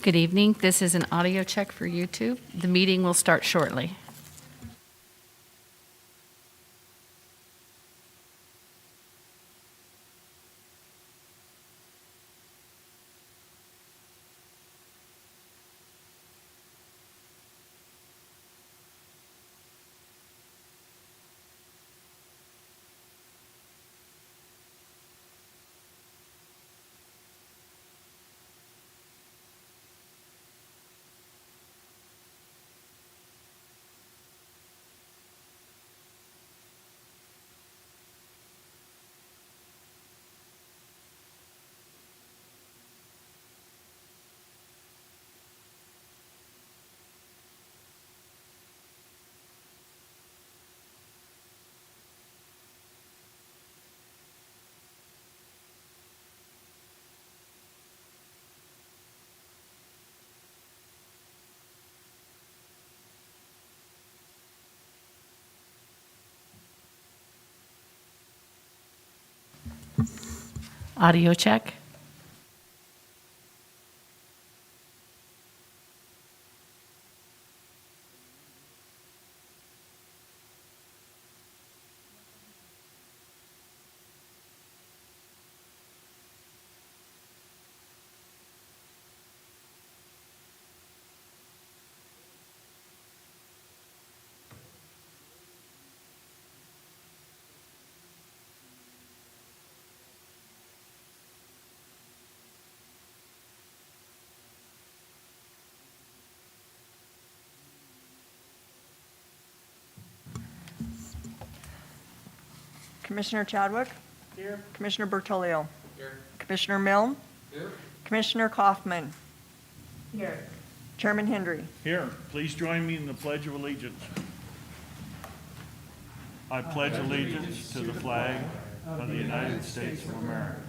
Good evening. This is an audio check for YouTube. The meeting will start shortly. Audio check. Commissioner Chadwick? Here. Commissioner Bertolio? Here. Commissioner Milne? Here. Commissioner Kaufman? Here. Chairman Hendry? Here, please join me in the Pledge of Allegiance. I pledge allegiance to the flag of the United States of America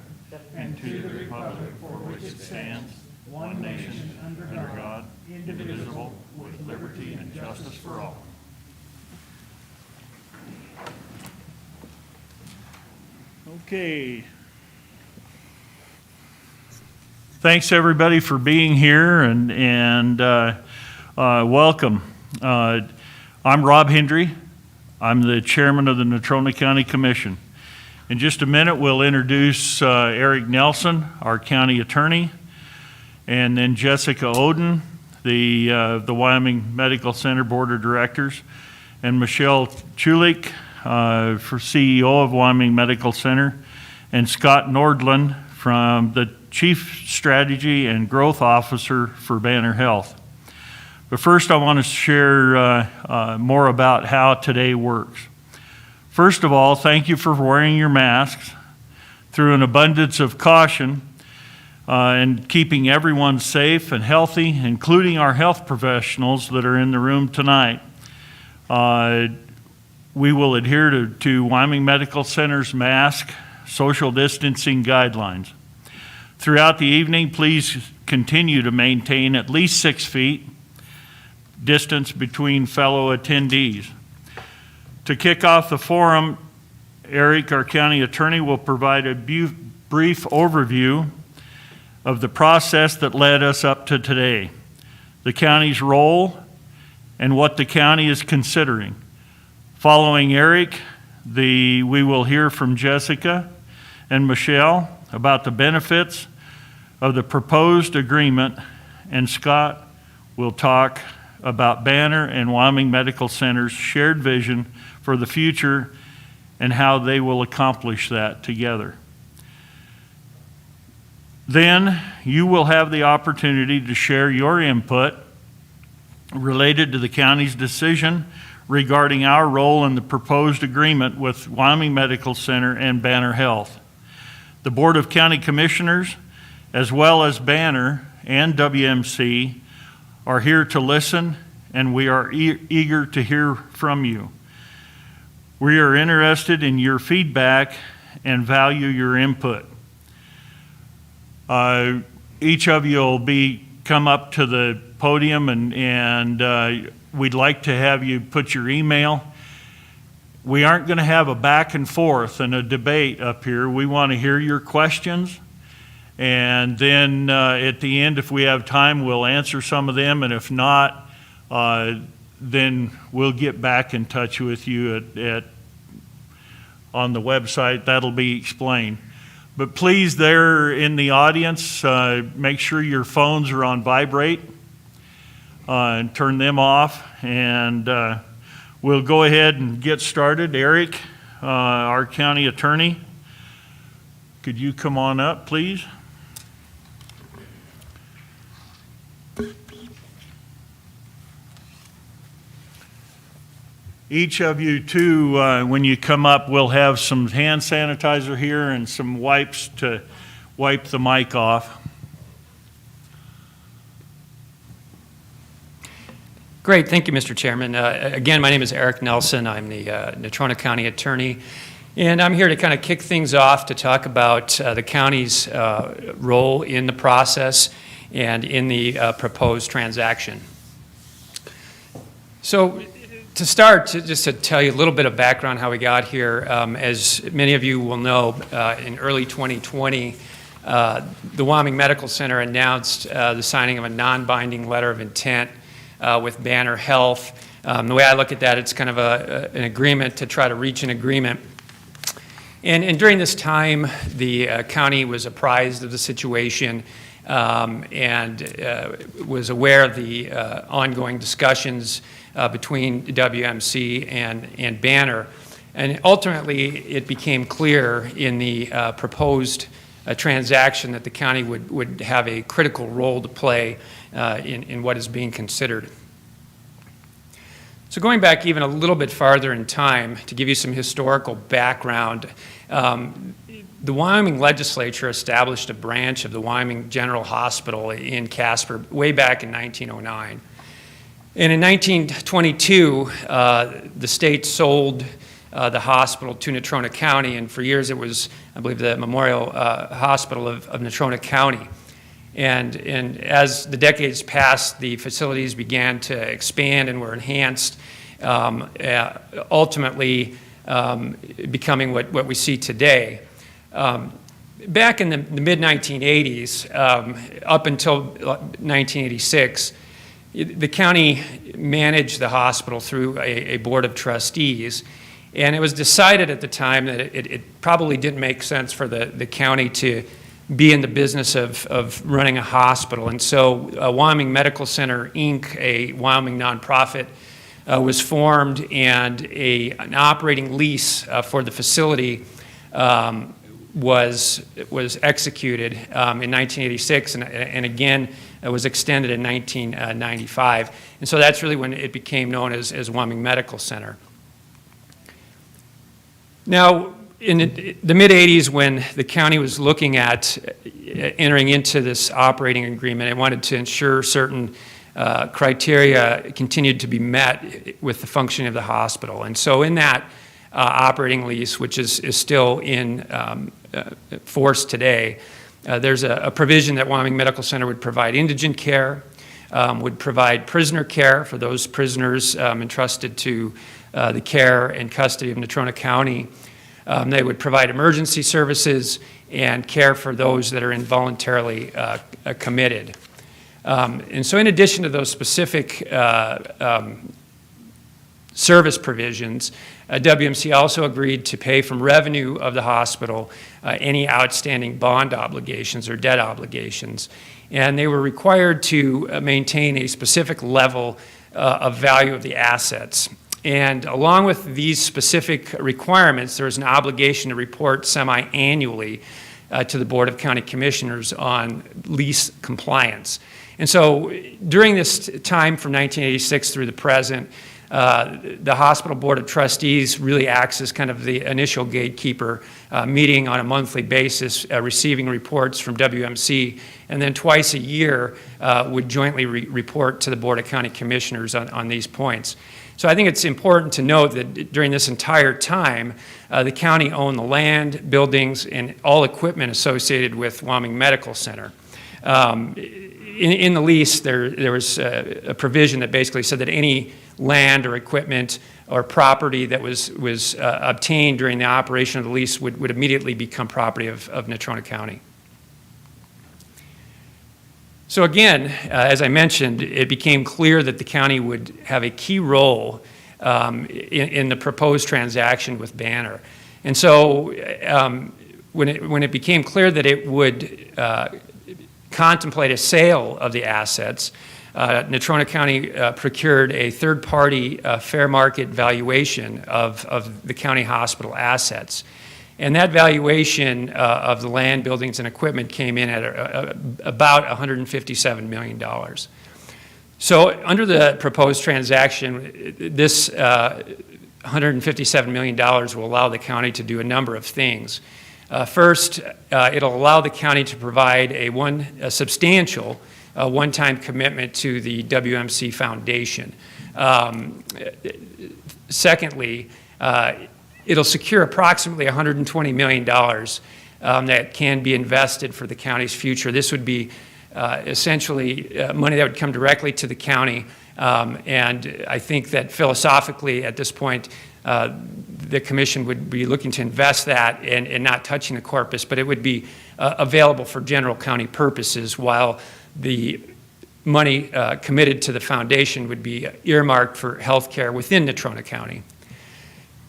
and to the republic for which it stands, one nation, under God, indivisible, with liberty and justice for all. Okay. Thanks everybody for being here and welcome. I'm Rob Hendry. I'm the chairman of the Natrona County Commission. In just a minute, we'll introduce Eric Nelson, our county attorney, and then Jessica Oden, the Wyoming Medical Center Board of Directors, and Michelle Chulik, for CEO of Wyoming Medical Center, and Scott Nordland from the Chief Strategy and Growth Officer for Banner Health. But first I want to share more about how today works. First of all, thank you for wearing your masks. Through an abundance of caution and keeping everyone safe and healthy, including our health professionals that are in the room tonight, we will adhere to Wyoming Medical Center's mask social distancing guidelines. Throughout the evening, please continue to maintain at least 6 feet distance between fellow attendees. To kick off the forum, Eric, our county attorney, will provide a brief overview of the process that led us up to today, the county's role, and what the county is considering. Following Eric, we will hear from Jessica and Michelle about the benefits of the proposed agreement, and Scott will talk about Banner and Wyoming Medical Center's shared vision for the future and how they will accomplish that together. Then you will have the opportunity to share your input related to the county's decision regarding our role in the proposed agreement with Wyoming Medical Center and Banner Health. The Board of County Commissioners, as well as Banner and WMC, are here to listen, and we are eager to hear from you. We are interested in your feedback and value your input. Each of you will come up to the podium and we'd like to have you put your email. We aren't going to have a back and forth and a debate up here. We want to hear your questions And then at the end, if we have time, we'll answer some of them. And if not, then we'll get back in touch with you on the website. That'll be explained. But please, there in the audience, make sure your phones are on vibrate and turn them off. And we'll go ahead and get started. Eric, our county attorney, could you come on up, please? Each of you, too, when you come up, we'll have some hand sanitizer here and some wipes to wipe the mic off. Great, thank you, Mr. Chairman. Again, my name is Eric Nelson. I'm the Natrona County Attorney, and I'm here to kind of kick things off to talk about the county's role in the process and in the proposed transaction. So, to start, just to tell you a little bit of background how we got here, as many of you will know, in early 2020, the Wyoming Medical Center announced the signing of a non-binding letter of intent with Banner Health. The way I look at that, it's kind of an agreement to try to reach an agreement. And during this time, the county was apprised of the situation and was aware of the ongoing discussions between WMC and Banner. And ultimately, it became clear in the proposed transaction that the county would have a critical role to play in what is being considered. So going back even a little bit farther in time, to give you some historical background, the Wyoming legislature established a branch of the Wyoming General Hospital in Casper way back in 1909. And in 1922, the state sold the hospital to Natrona County, and for years it was, I believe, the Memorial Hospital of Natrona County. And as the decades passed, the facilities began to expand and were enhanced, ultimately becoming what we see today. Back in the mid-1980s, up until 1986, the county managed the hospital through a board of trustees, and it was decided at the time that it probably didn't make sense for the county to be in the business of running a hospital. And so Wyoming Medical Center, Inc., a Wyoming nonprofit, was formed, and an operating lease for the facility was executed in 1986, and again, it was extended in 1995. And so that's really when it became known as Wyoming Medical Center. Now, in the mid-'80s, when the county was looking at entering into this operating agreement, it wanted to ensure certain criteria continued to be met with the functioning of the hospital. And so in that operating lease, which is still in force today, there's a provision that Wyoming Medical Center would provide indigent care, would provide prisoner care for those prisoners entrusted to the care and custody of Natrona County. They would provide emergency services and care for those that are involuntarily committed. And so in addition to those specific service provisions, WMC also agreed to pay from revenue of the hospital any outstanding bond obligations or debt obligations. And they were required to maintain a specific level of value of the assets. And along with these specific requirements, there is an obligation to report semi-annually to the Board of County Commissioners on lease compliance. And so during this time from 1986 through the present, the Hospital Board of Trustees really acts as kind of the initial gatekeeper, meeting on a monthly basis, receiving reports from WMC, and then twice a year would jointly report to the Board of County Commissioners on these points. So I think it's important to note that during this entire time, the county owned the land, buildings, and all equipment associated with Wyoming Medical Center. In the lease, there was a provision that basically said that any land or equipment or property that was obtained during the operation of the lease would immediately become property of Natrona County. So again, as I mentioned, it became clear that the county would have a key role in the proposed transaction with Banner. And so when it became clear that it would contemplate a sale of the assets, Natrona County procured a third-party fair market valuation of the county hospital assets. And that valuation of the land, buildings, and equipment came in at about $157 million. So under the proposed transaction, this $157 million will allow the county to do a number of things. First, it'll allow the county to provide a substantial one-time commitment to the WMC Foundation. Secondly, it'll secure approximately $120 million that can be invested for the county's future. This would be essentially money that would come directly to the county, and I think that philosophically at this point the commission would be looking to invest that and not touching the corpus, but it would be available for general county purposes, while the money committed to the foundation would be earmarked for health care within Natrona County.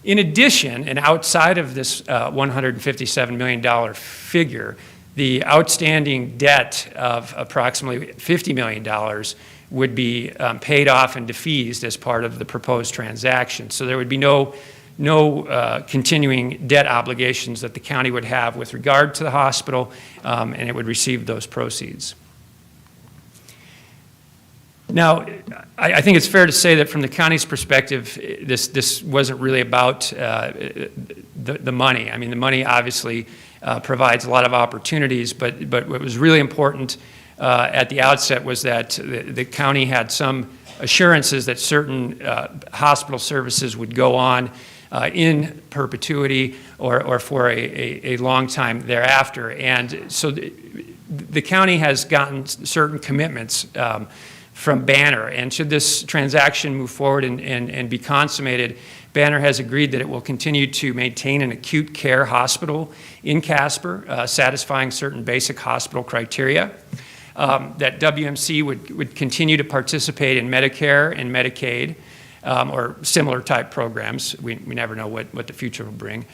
In addition, and outside of this $157 million figure, the outstanding debt of approximately $50 million would be paid off and defeased as part of the proposed transaction. So there would be no continuing debt obligations that the county would have with regard to the hospital, and it would receive those proceeds. Now, I think it's fair to say that from the county's perspective, this wasn't really about the money. I mean, the money obviously provides a lot of opportunities, but what was really important at the outset was that the county had some assurances that certain hospital services would go on in perpetuity or for a long time thereafter. And so the county has gotten certain commitments from Banner, and should this transaction move forward and be consummated, Banner has agreed that it will continue to maintain an acute care hospital in Casper, satisfying certain basic hospital criteria, that WMC would continue to participate in Medicare and Medicaid, or similar type programs. We never know what the future will bring.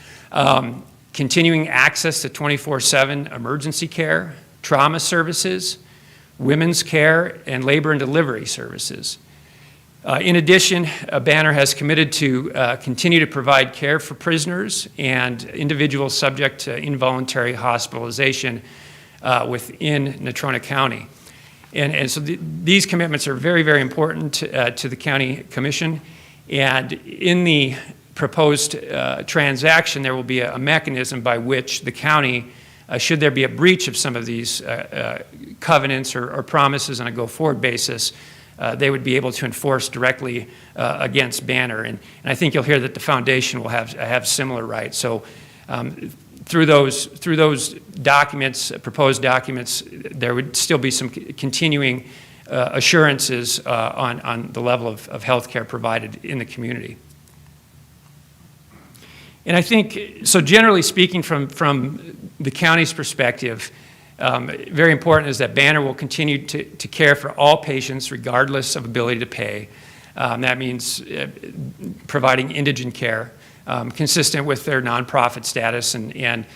Continuing access to 24/7 emergency care, trauma services, women's care, and labor and delivery services. In addition, Banner has committed to continue to provide care for prisoners and individuals subject to involuntary hospitalization within Natrona County. And so these commitments are very, very important to the county commission. And in the proposed transaction, there will be a mechanism by which the county, should there be a breach of some of these covenants or promises on a go-forward basis, they would be able to enforce directly against Banner. And I think you'll hear that the foundation will have similar rights. So through those documents, proposed documents, there would still be some continuing assurances on the level of health care provided in the community. And I think, so generally speaking from the county's perspective, very important is that Banner will continue to care for all patients regardless of ability to pay. That means providing indigent care, consistent with their nonprofit status and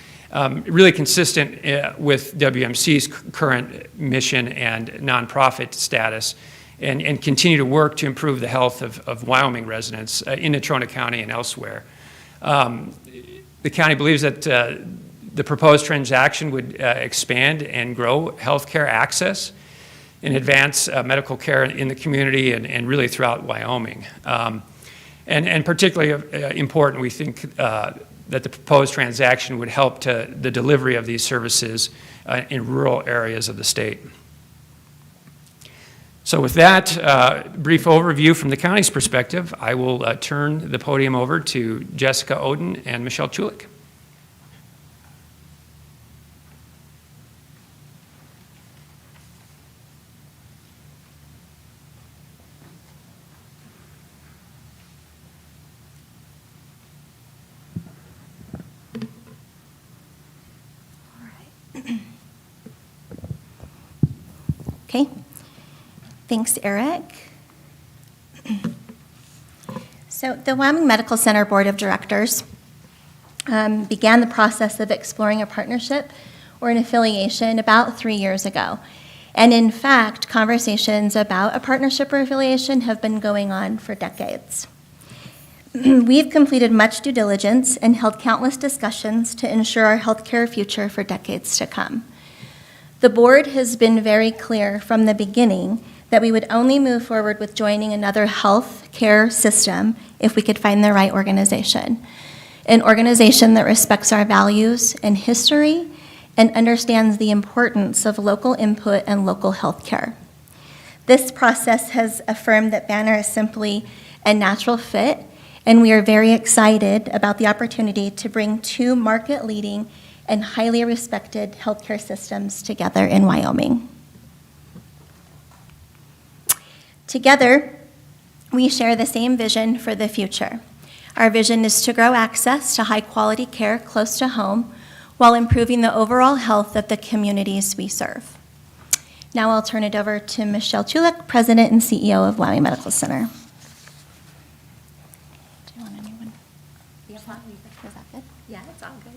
really consistent with WMC's current mission and nonprofit status, and continue to work to improve the health of Wyoming residents in Natrona County and elsewhere. The county believes that the proposed transaction would expand and grow healthcare access and advance medical care in the community and really throughout Wyoming. And particularly important, we think that the proposed transaction would help to the delivery of these services in rural areas of the state. So with that brief overview from the county's perspective, I will turn the podium over to Jessica Oden and Michelle Chulik. Okay. Thanks, Eric. So the Wyoming Medical Center Board of Directors began the process of exploring a partnership or an affiliation about 3 years ago. And in fact, conversations about a partnership or affiliation have been going on for decades. We've completed much due diligence and held countless discussions to ensure our healthcare future for decades to come. The board has been very clear from the beginning that we would only move forward with joining another health care system if we could find the right organization, an organization that respects our values and history and understands the importance of local input and local health care. This process has affirmed that Banner is simply a natural fit, and we are very excited about the opportunity to bring two market-leading and highly respected healthcare systems together in Wyoming. Together, we share the same vision for the future. Our vision is to grow access to high-quality care close to home while improving the overall health of the communities we serve. Now I'll turn it over to Michelle Chulik, President and CEO of Wyoming Medical Center. Do you want anyone? Is that good? Yeah, it's all good.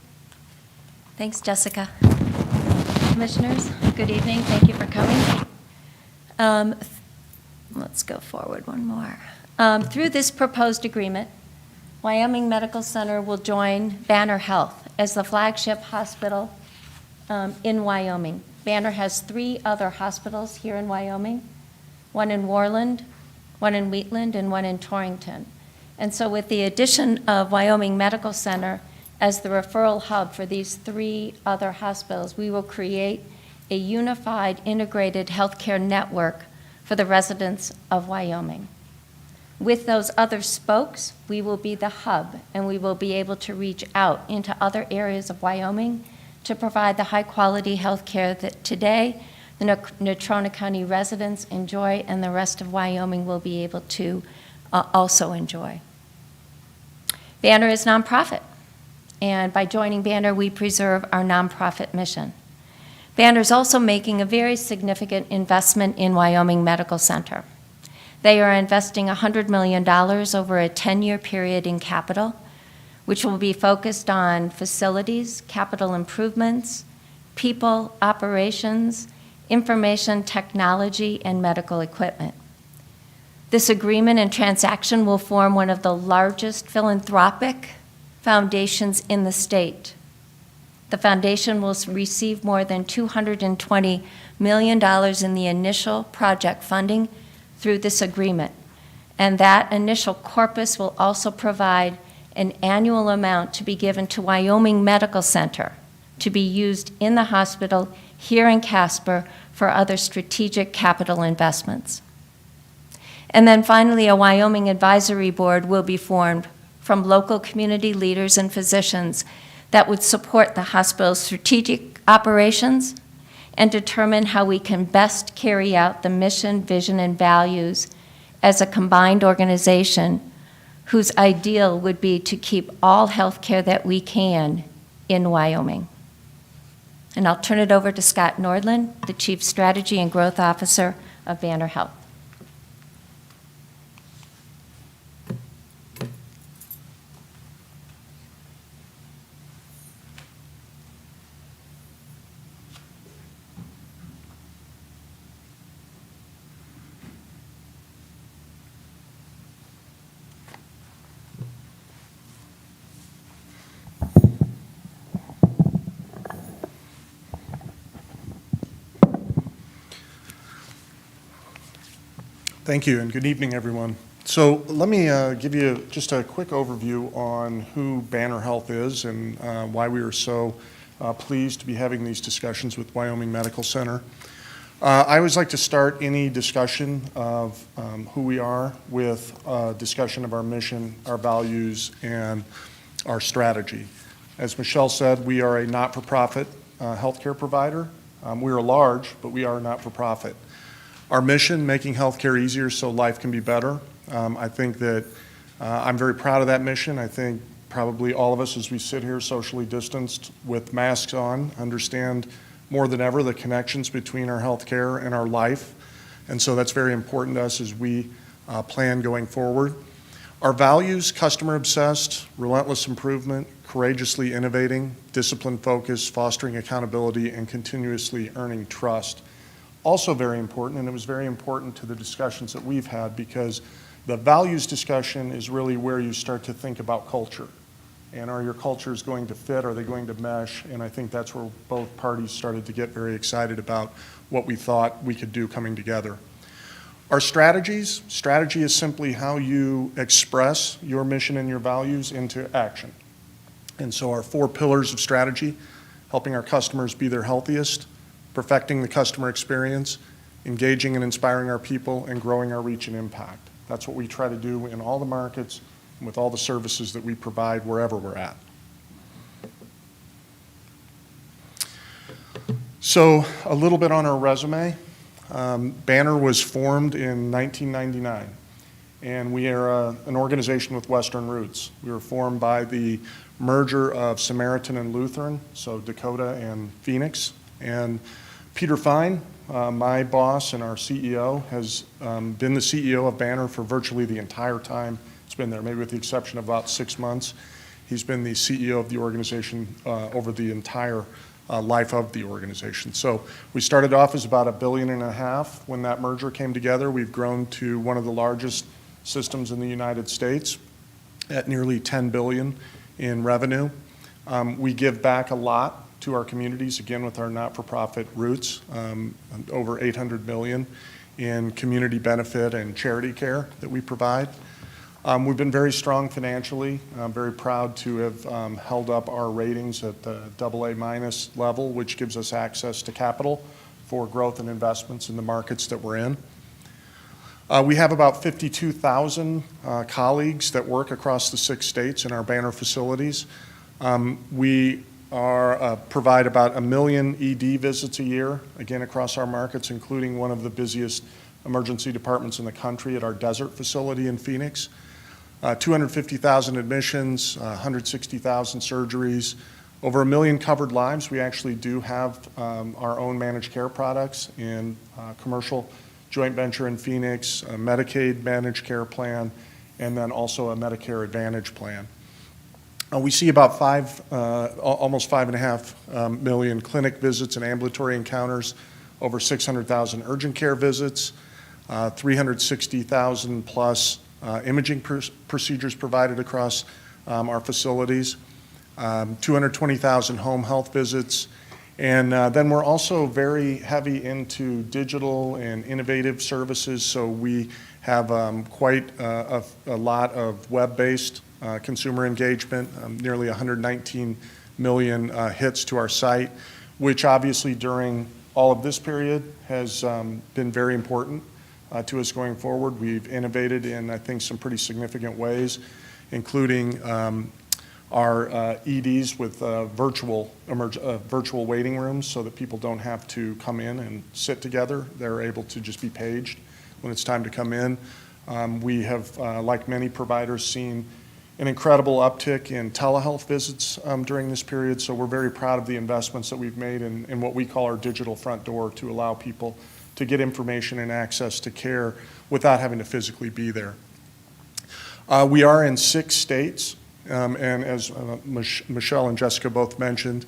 Thanks, Jessica. Commissioners, good evening. Thank you for coming. Let's go forward one more. Through this proposed agreement, Wyoming Medical Center will join Banner Health as the flagship hospital in Wyoming. Banner has 3 other hospitals here in Wyoming, one in Worland, one in Wheatland, and one in Torrington. And so with the addition of Wyoming Medical Center as the referral hub for these 3 other hospitals, we will create a unified, integrated healthcare network for the residents of Wyoming. With those other spokes, we will be the hub, and we will be able to reach out into other areas of Wyoming to provide the high-quality health care that today the Natrona County residents enjoy and the rest of Wyoming will be able to also enjoy. Banner is nonprofit, and by joining Banner, we preserve our nonprofit mission. Banner is also making a very significant investment in Wyoming Medical Center. They are investing $100 million over a 10-year period in capital, which will be focused on facilities, capital improvements, people, operations, information technology, and medical equipment. This agreement and transaction will form one of the largest philanthropic foundations in the state. The foundation will receive more than $220 million in the initial project funding through this agreement. And that initial corpus will also provide an annual amount to be given to Wyoming Medical Center to be used in the hospital here in Casper for other strategic capital investments. And then finally, a Wyoming advisory board will be formed from local community leaders and physicians that would support the hospital's strategic operations and determine how we can best carry out the mission, vision, and values as a combined organization whose ideal would be to keep all health care that we can in Wyoming. And I'll turn it over to Scott Nordland, the Chief Strategy and Growth Officer of Banner Health. Thank you, and good evening, everyone. So let me give you just a quick overview on who Banner Health is and why we are so pleased to be having these discussions with Wyoming Medical Center. I always like to start any discussion of who we are with a discussion of our mission, our values, and our strategy. As Michelle said, we are a not-for-profit healthcare provider. We are large, but we are not-for-profit. Our mission, making healthcare easier so life can be better. I think that I'm very proud of that mission. I think probably all of us, as we sit here socially distanced with masks on, understand more than ever the connections between our healthcare and our life. And so that's very important to us as we plan going forward. Our values, customer obsessed, relentless improvement, courageously innovating, discipline focused, fostering accountability, and continuously earning trust. Also very important, and it was very important to the discussions that we've had, because the values discussion is really where you start to think about culture. And are your cultures going to fit? Are they going to mesh? And I think that's where both parties started to get very excited about what we thought we could do coming together. Our strategy is simply how you express your mission and your values into action. And so our 4 pillars of strategy: helping our customers be their healthiest, perfecting the customer experience, engaging and inspiring our people, and growing our reach and impact. That's what we try to do in all the markets and with all the services that we provide wherever we're at. So a little bit on our resume. Banner was formed in 1999, and we are an organization with Western roots. We were formed by the merger of Samaritan and Lutheran, so Dakota and Phoenix. And Peter Fine, my boss and our CEO, has been the CEO of Banner for virtually the entire time it's been there, maybe with the exception of about 6 months. He's been the CEO of the organization over the entire life of the organization. So we started off as about $1.5 billion. When that merger came together, we've grown to one of the largest systems in the United States at nearly $10 billion in revenue. We give back a lot to our communities, again with our not-for-profit roots, over $800 million in community benefit and charity care that we provide. We've been very strong financially. I'm very proud to have held up our ratings at the AA- level, which gives us access to capital for growth and investments in the markets that we're in. We have about 52,000 colleagues that work across the 6 states in our Banner facilities. We provide about 1 million ED visits a year, again across our markets, including one of the busiest emergency departments in the country at our Desert facility in Phoenix. 250,000 admissions, 160,000 surgeries, over 1 million covered lives. We actually do have our own managed care products in commercial joint venture in Phoenix, a Medicaid managed care plan, and then also a Medicare Advantage plan. We see about almost 5.5 million clinic visits and ambulatory encounters, over 600,000 urgent care visits, 360,000 plus imaging procedures provided across our facilities, 220,000 home health visits, and then we're also very heavy into digital and innovative services, so we have quite a lot of web-based consumer engagement, nearly 119 million hits to our site, which obviously during all of this period has been very important to us going forward. We've innovated in, I think, some pretty significant ways, including our EDs with virtual waiting rooms so that people don't have to come in and sit together. They're able to just be paged when it's time to come in. We have, like many providers, seen an incredible uptick in telehealth visits during this period, so we're very proud of the investments that we've made in what we call our digital front door to allow people to get information and access to care without having to physically be there. We are in 6 states, and as Michelle and Jessica both mentioned,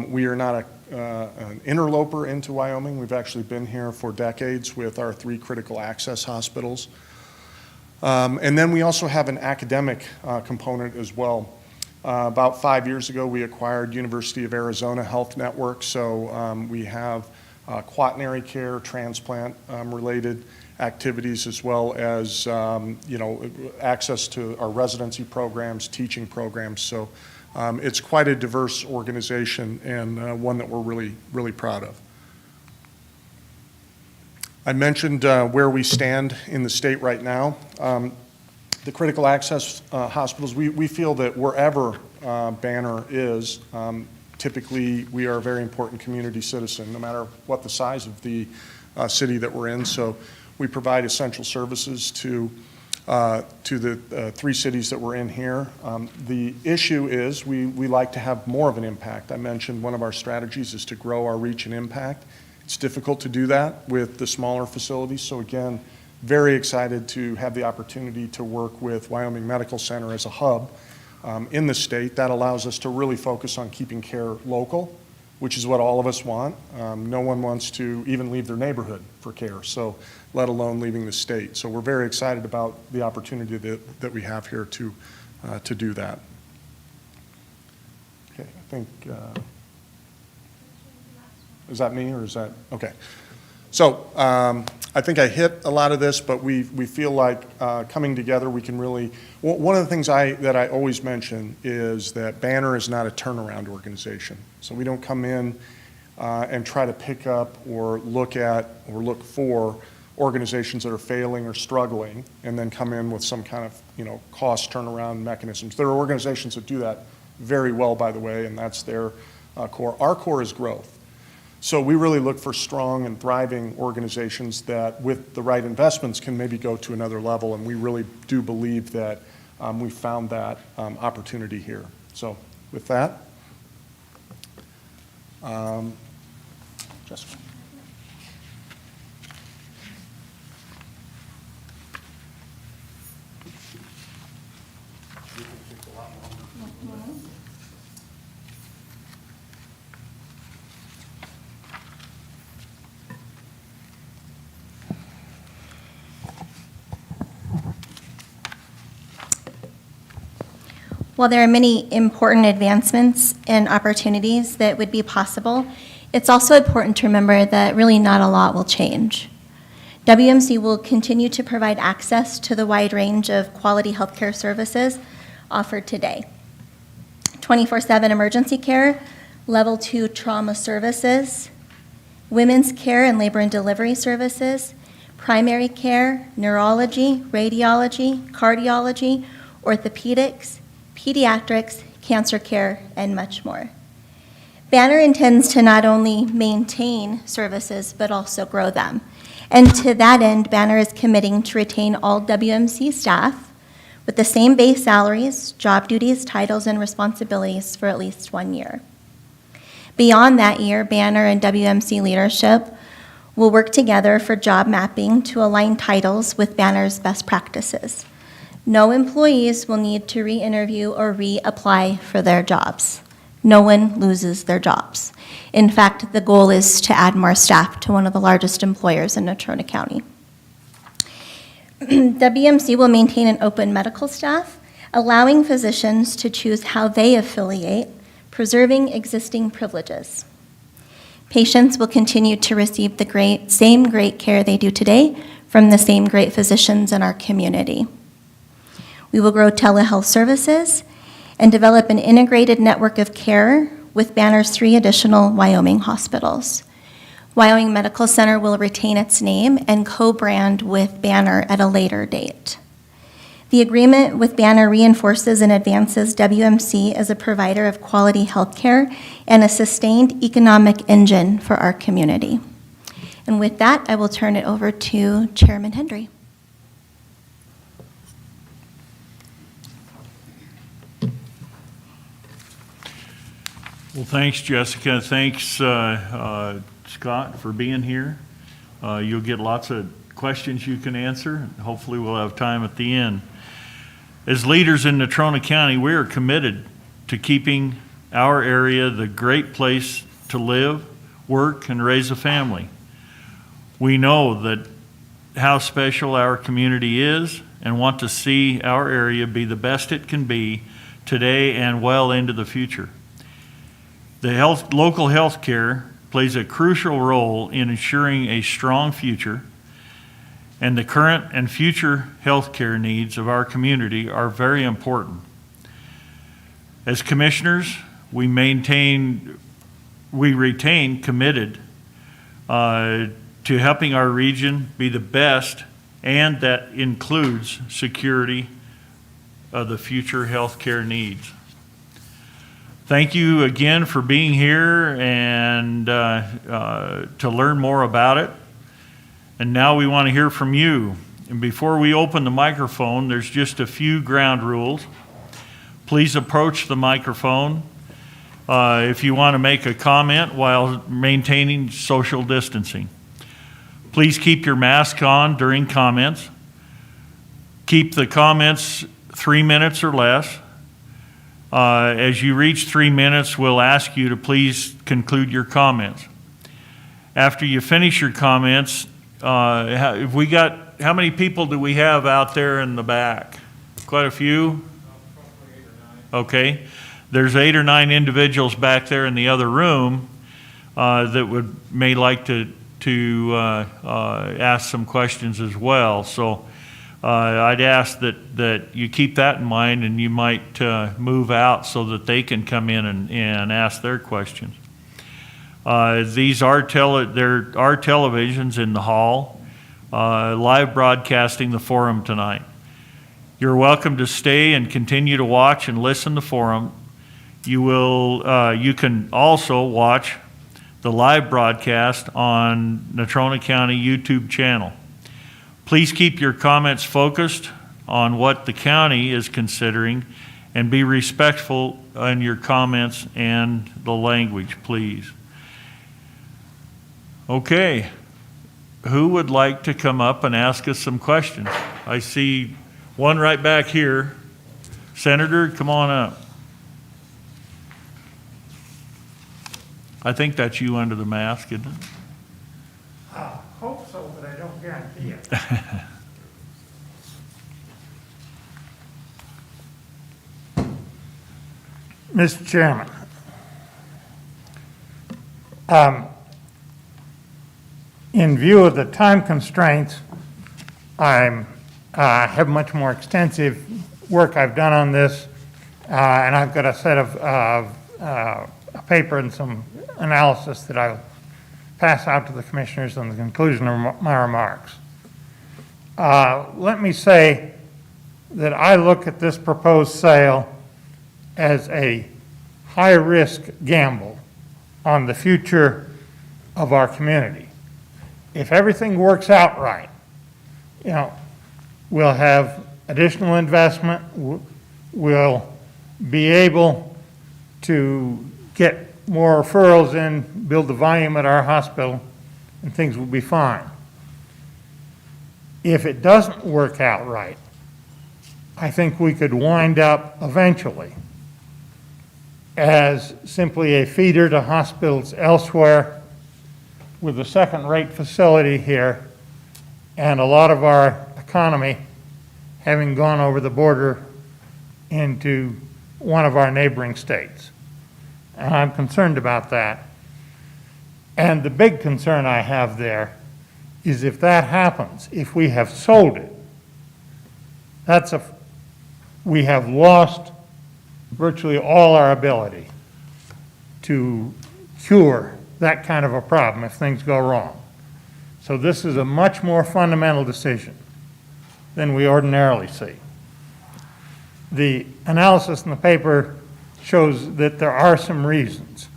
we are not an interloper into Wyoming. We've actually been here for decades with our 3 critical access hospitals. And then we also have an academic component as well. About 5 years ago, we acquired University of Arizona Health Network, so we have quaternary care, transplant related activities, as well as access to our residency programs, teaching programs. So it's quite a diverse organization and one that we're really, really proud of. I mentioned where we stand in the state right now. The critical access hospitals, we feel that wherever Banner is, typically we are a very important community citizen, no matter what the size of the city that we're in. So we provide essential services to to the 3 cities that we're in here. The issue is we like to have more of an impact. I mentioned one of our strategies is to grow our reach and impact. It's difficult to do that with the smaller facilities. So again, very excited to have the opportunity to work with Wyoming Medical Center as a hub in the state. That allows us to really focus on keeping care local, which is what all of us want. No one wants to even leave their neighborhood for care, so let alone leaving the state. So we're very excited about the opportunity that we have here to do that. Okay, I think, is that me or is that, okay. So I think I hit a lot of this, but we feel like coming together we can really, one of the things that I always mention is that Banner is not a turnaround organization. So we don't come in and try to pick up or look at or look for organizations that are failing or struggling and then come in with some kind of cost turnaround mechanisms. There are organizations that do that very well, by the way, and that's their core. Our core is growth. So we really look for strong and thriving organizations that, with the right investments, can maybe go to another level, and we really do believe that we found that opportunity here. So with that, Jessica. While there are many important advancements and opportunities that would be possible, it's also important to remember that really not a lot will change. WMC will continue to provide access to the wide range of quality healthcare services offered today. 24/7 emergency care, level 2 trauma services, women's care and labor and delivery services, primary care, neurology, radiology, cardiology, orthopedics, pediatrics, cancer care, and much more. Banner intends to not only maintain services, but also grow them. And to that end, Banner is committing to retain all WMC staff with the same base salaries, job duties, titles, and responsibilities for at least 1 year. Beyond that year, Banner and WMC leadership will work together for job mapping to align titles with Banner's best practices. No employees will need to re-interview or reapply for their jobs. No one loses their jobs. In fact, the goal is to add more staff to one of the largest employers in Natrona County. WMC will maintain an open medical staff, allowing physicians to choose how they affiliate, preserving existing privileges. Patients will continue to receive the same great care they do today from the same great physicians in our community. We will grow telehealth services and develop an integrated network of care with Banner's 3 additional Wyoming hospitals. Wyoming Medical Center will retain its name and co-brand with Banner at a later date. The agreement with Banner reinforces and advances WMC as a provider of quality health care and a sustained economic engine for our community. And with that, I will turn it over to Chairman Hendry. Well, thanks, Jessica. Thanks, Scott, for being here. You'll get lots of questions you can answer. Hopefully, we'll have time at the end. As leaders in Natrona County, we are committed to keeping our area the great place to live, work, and raise a family. We know that how special our community is and want to see our area be the best it can be today and well into the future. The local health care plays a crucial role in ensuring a strong future, and the current and future health care needs of our community are very important. As commissioners, we retain committed to helping our region be the best, and that includes security of the future health care needs. Thank you again for being here and to learn more about it. And now we want to hear from you. And before we open the microphone, there's just a few ground rules. Please approach the microphone if you want to make a comment while maintaining social distancing. Please keep your mask on during comments. Keep the comments 3 minutes or less. As you reach 3 minutes, we'll ask you to please conclude your comments. After you finish your comments, how many people do we have out there in the back? Quite a few? Okay. There's 8 or 9 individuals back there in the other room that may like to ask some questions as well. So I'd ask that you keep that in mind, and you might move out so that they can come in and ask their questions. There are televisions in the hall, live broadcasting the forum tonight. You're welcome to stay and continue to watch and listen to forum. You can also watch the live broadcast on Natrona County YouTube channel. Please keep your comments focused on what the county is considering, and be respectful in your comments and the language, please. Okay, who would like to come up and ask us some questions? I see one right back here. Senator, come on up. I think that's you under the mask, isn't it? I hope so, but I don't guarantee it. Mr. Chairman, in view of the time constraints, I have much more extensive work I've done on this, and I've got a set of a paper and some analysis that I'll pass out to the commissioners on the conclusion of my remarks. Let me say that I look at this proposed sale as a high-risk gamble on the future of our community. If everything works out right, we'll have additional investment, we'll be able to get more referrals in, build the volume at our hospital, and things will be fine. If it doesn't work out right, I think we could wind up eventually as simply a feeder to hospitals elsewhere, with a second-rate facility here, and a lot of our economy having gone over the border into one of our neighboring states. And I'm concerned about that. And the big concern I have there is, if that happens, if we have sold it, we have lost virtually all our ability to cure that kind of a problem if things go wrong. So this is a much more fundamental decision than we ordinarily see. The analysis in the paper shows that there are some reasons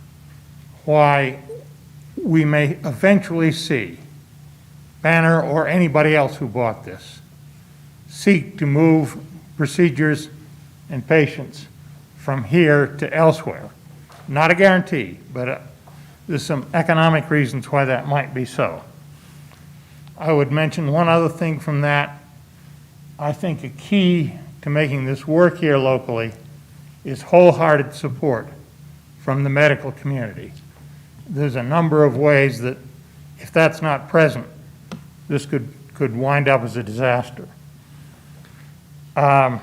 why we may eventually see Banner or anybody else who bought this seek to move procedures and patients from here to elsewhere. Not a guarantee, but there's some economic reasons why that might be so. I would mention one other thing from that. I think a key to making this work here locally is wholehearted support from the medical community. There's a number of ways that, if that's not present, this could wind up as a disaster. I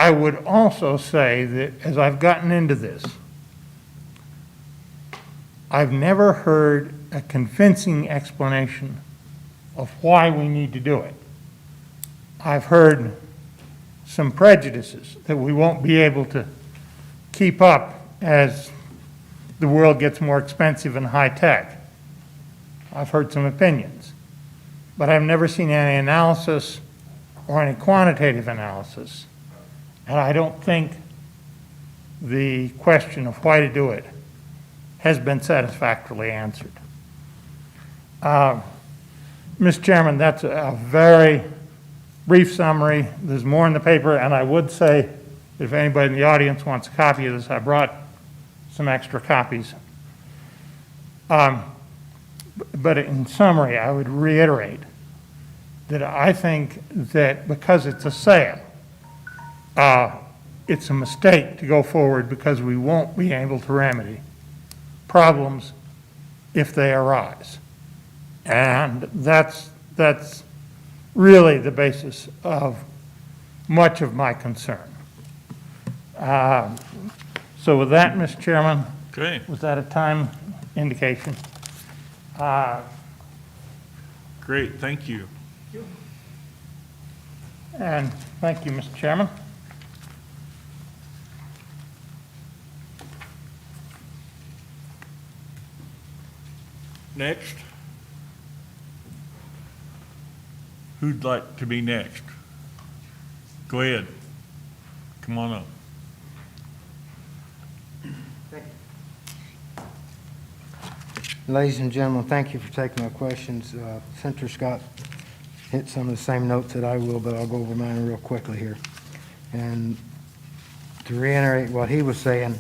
would also say that as I've gotten into this, I've never heard a convincing explanation of why we need to do it. I've heard some prejudices that we won't be able to keep up as the world gets more expensive and high-tech. I've heard some opinions, but I've never seen any analysis or any quantitative analysis, and I don't think the question of why to do it has been satisfactorily answered. Mr. Chairman, that's a very brief summary. There's more in the paper, and I would say, if anybody in the audience wants a copy of this, I brought some extra copies. But in summary, I would reiterate that I think that because it's a sale, it's a mistake to go forward because we won't be able to remedy problems if they arise. And that's really the basis of much of my concern. So with that, Mr. Chairman, Okay, was that a time indication? great, thank you. And thank you, Mr. Chairman. Next. Who'd like to be next? Go ahead. Come on up. Ladies and gentlemen, thank you for taking my questions. Senator Scott hit some of the same notes that I will, but I'll go over mine real quickly here. And to reiterate what he was saying,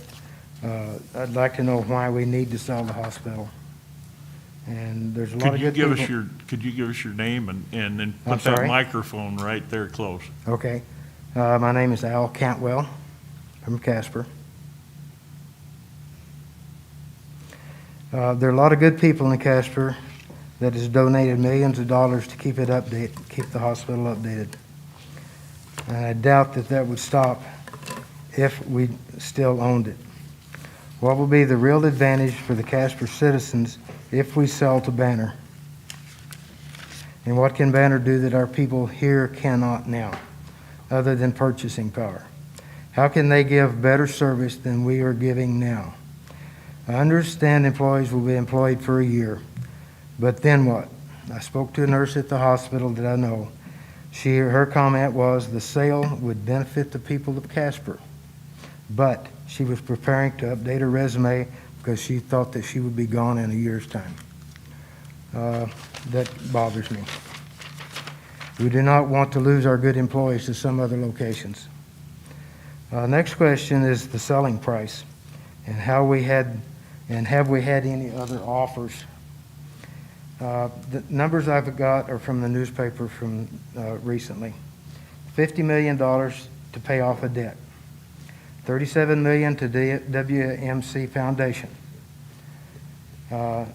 I'd like to know why we need to sell the hospital. And there's a lot of good people. Could you give us your name and then I'm put that sorry? microphone right there close? Okay. My name is Al Cantwell from Casper. There are a lot of good people in Casper that has donated millions of dollars to keep it updated, keep the hospital updated. And I doubt that that would stop if we still owned it. What will be the real advantage for the Casper citizens if we sell to Banner? And what can Banner do that our people here cannot now, other than purchasing power? How can they give better service than we are giving now? I understand employees will be employed for a year, but then what? I spoke to a nurse at the hospital that I know. Her comment was the sale would benefit the people of Casper, but she was preparing to update her resume because she thought that she would be gone in a year's time. That bothers me. We do not want to lose our good employees to some other locations. Next question is the selling price and have we had any other offers? The numbers I've got are from the newspaper from recently. $50 million to pay off a debt. $37 million to WMC Foundation. I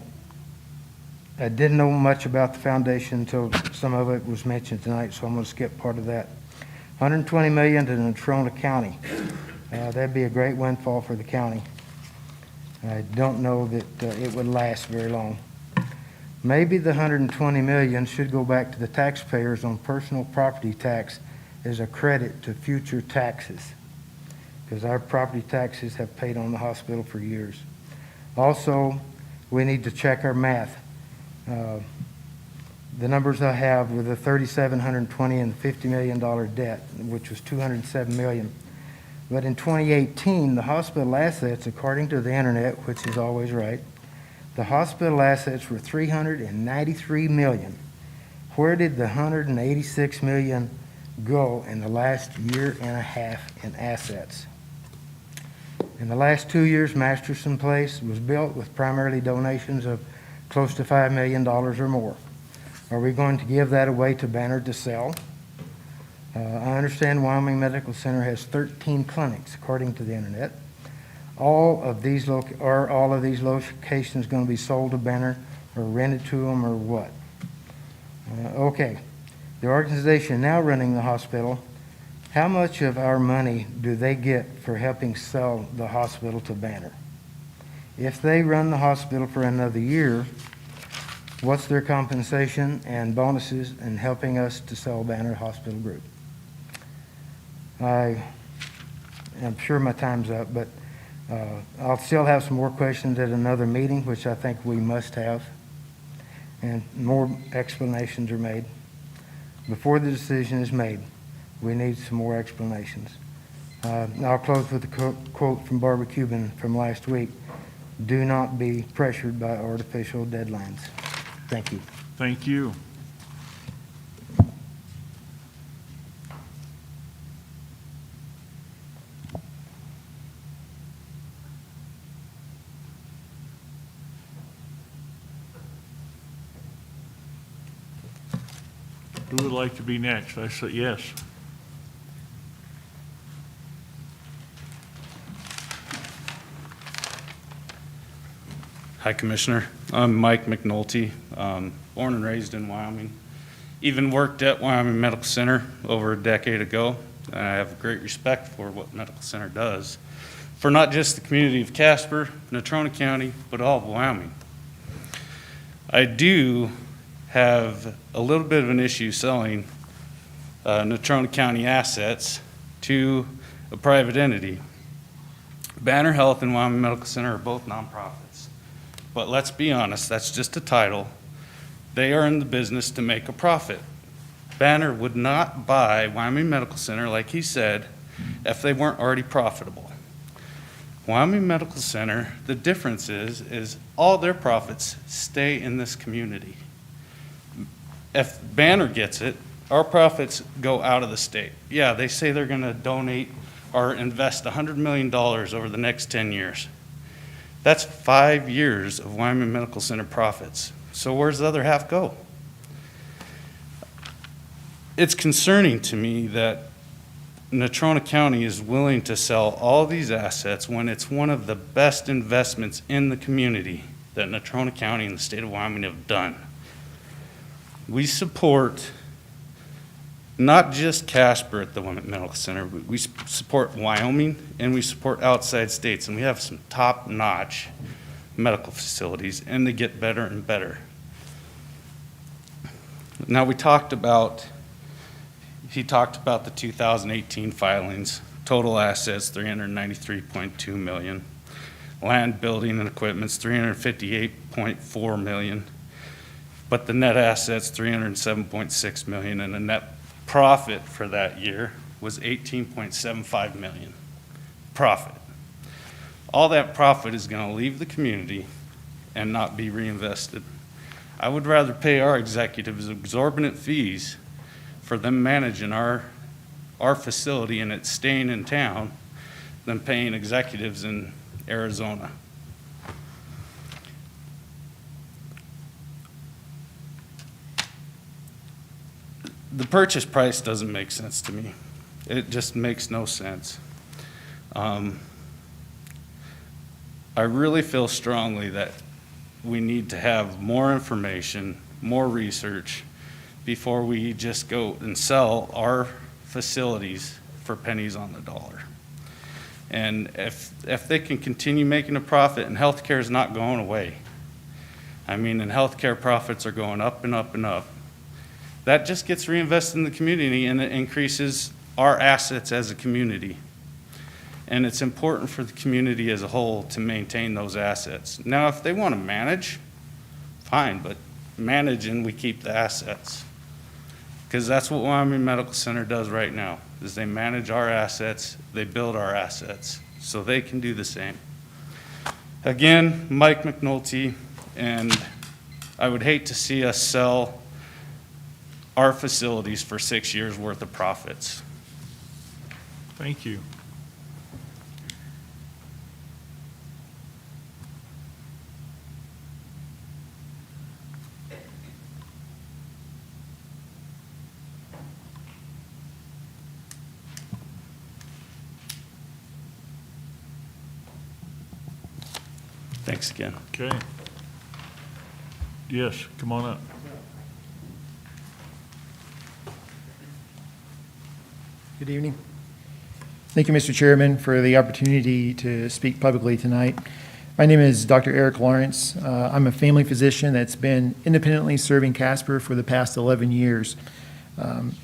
didn't know much about the foundation until some of it was mentioned tonight, so I'm going to skip part of that. $120 million to Natrona County. That'd be a great windfall for the county. I don't know that it would last very long. Maybe the $120 million should go back to the taxpayers on personal property tax as a credit to future taxes, because our property taxes have paid on the hospital for years. Also, we need to check our math. The numbers I have with the $3,720 and the $50 million debt, which was $207 million. But in 2018, the hospital assets, according to the internet, which is always right, the hospital assets were $393 million. Where did the $186 million go in the last year and a half in assets? In the last 2 years, Masterson Place was built with primarily donations of close to $5 million or more. Are we going to give that away to Banner to sell? I understand Wyoming Medical Center has 13 clinics, according to the internet. All of these locations going to be sold to Banner or rented to them or what? Okay. The organization now running the hospital, how much of our money do they get for helping sell the hospital to Banner? If they run the hospital for another year, what's their compensation and bonuses in helping us to sell Banner Hospital Group? I'm sure my time's up, but I'll still have some more questions at another meeting, which I think we must have, and more explanations are made. Before the decision is made, we need some more explanations. I'll close with a quote from Barbara Cuban from last week. Do not be pressured by artificial deadlines. Thank you. Thank you. Who would like to be next? I said yes. Hi, Commissioner. I'm Mike Mcnulty, born and raised in Wyoming. Even worked at Wyoming Medical Center over a decade ago. And I have great respect for what Medical Center does for not just the community of Casper, Natrona County, but all of Wyoming. I do have a little bit of an issue selling Natrona County assets to a private entity. Banner Health and Wyoming Medical Center are both nonprofits. But let's be honest, that's just a title. They are in the business to make a profit. Banner would not buy Wyoming Medical Center, like he said, if they weren't already profitable. Wyoming Medical Center, the difference is all their profits stay in this community. If Banner gets it, our profits go out of the state. Yeah, they say they're gonna donate or invest $100 million over the next 10 years. That's 5 years of Wyoming Medical Center profits. So where's the other half go? It's concerning to me that Natrona County is willing to sell all these assets when it's one of the best investments in the community that Natrona County and the state of Wyoming have done. We support not just Casper at the Wyoming Medical Center, but we support Wyoming and we support outside states, and we have some top-notch medical facilities, and they get better and better. Now, he talked about the 2018 filings, total assets, $393.2 million. Land, building, and equipment's $358.4 million. But the net assets, $307.6 million, and the net profit for that year was $18.75 million. Profit. All that profit is gonna leave the community and not be reinvested. I would rather pay our executives exorbitant fees for them managing our facility and it staying in town than paying executives in Arizona. The purchase price doesn't make sense to me. It just makes no sense. I really feel strongly that we need to have more information, more research, before we just go and sell our facilities for pennies on the dollar. And if they can continue making a profit, and healthcare is not going away. I mean, and healthcare profits are going up and up and up. That just gets reinvested in the community and it increases our assets as a community. And it's important for the community as a whole to maintain those assets. Now, if they want to manage, fine, but manage and we keep the assets. Because that's what Wyoming Medical Center does right now, is they manage our assets, they build our assets, so they can do the same. Again, Mike Mcnulty, and I would hate to see us sell our facilities for 6 years' worth of profits. Thank you. Thanks again. Okay. Yes, come on up. Good evening. Thank you, Mr. Chairman, for the opportunity to speak publicly tonight. My name is Dr. Eric Lawrence. I'm a family physician that's been independently serving Casper for the past 11 years.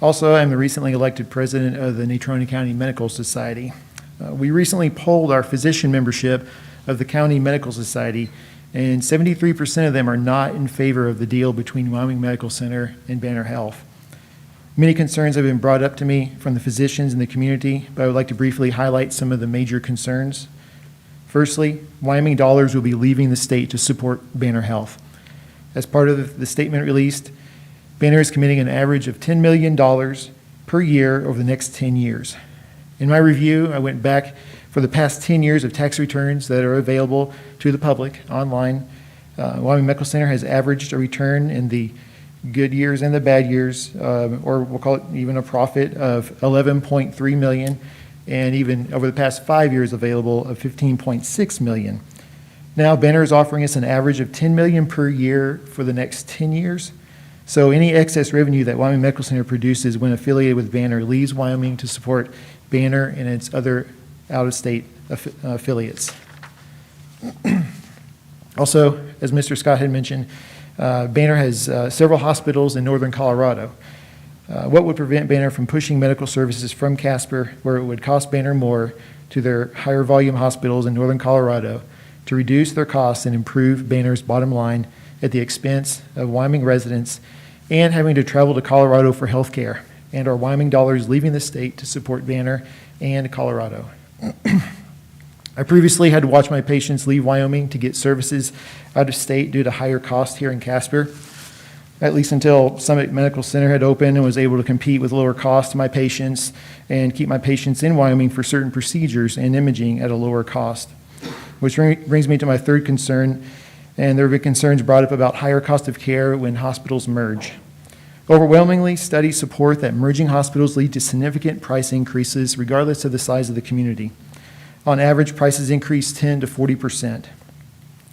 Also, I'm the recently elected president of the Natrona County Medical Society. We recently polled our physician membership of the County Medical Society, and 73% of them are not in favor of the deal between Wyoming Medical Center and Banner Health. Many concerns have been brought up to me from the physicians in the community, but I would like to briefly highlight some of the major concerns. Firstly, Wyoming dollars will be leaving the state to support Banner Health. As part of the statement released, Banner is committing an average of $10 million per year over the next 10 years. In my review, I went back for the past 10 years of tax returns that are available to the public online. Wyoming Medical Center has averaged a return in the good years and the bad years, or we'll call it even a profit of $11.3 million, and even over the past 5 years available of $15.6 million. Now Banner is offering us an average of $10 million per year for the next 10 years. So any excess revenue that Wyoming Medical Center produces when affiliated with Banner leaves Wyoming to support Banner and its other out-of-state affiliates. Also, as Mr. Scott had mentioned, Banner has several hospitals in northern Colorado. What would prevent Banner from pushing medical services from Casper, where it would cost Banner more, to their higher volume hospitals in northern Colorado to reduce their costs and improve Banner's bottom line at the expense of Wyoming residents and having to travel to Colorado for health care, and our Wyoming dollars leaving the state to support Banner and Colorado. I previously had to watch my patients leave Wyoming to get services out of state due to higher costs here in Casper, at least until Summit Medical Center had opened and was able to compete with lower cost to my patients and keep my patients in Wyoming for certain procedures and imaging at a lower cost. Which brings me to my third concern, and there have been concerns brought up about higher cost of care when hospitals merge. Overwhelmingly, studies support that merging hospitals lead to significant price increases regardless of the size of the community. On average, prices increase 10 to 40%.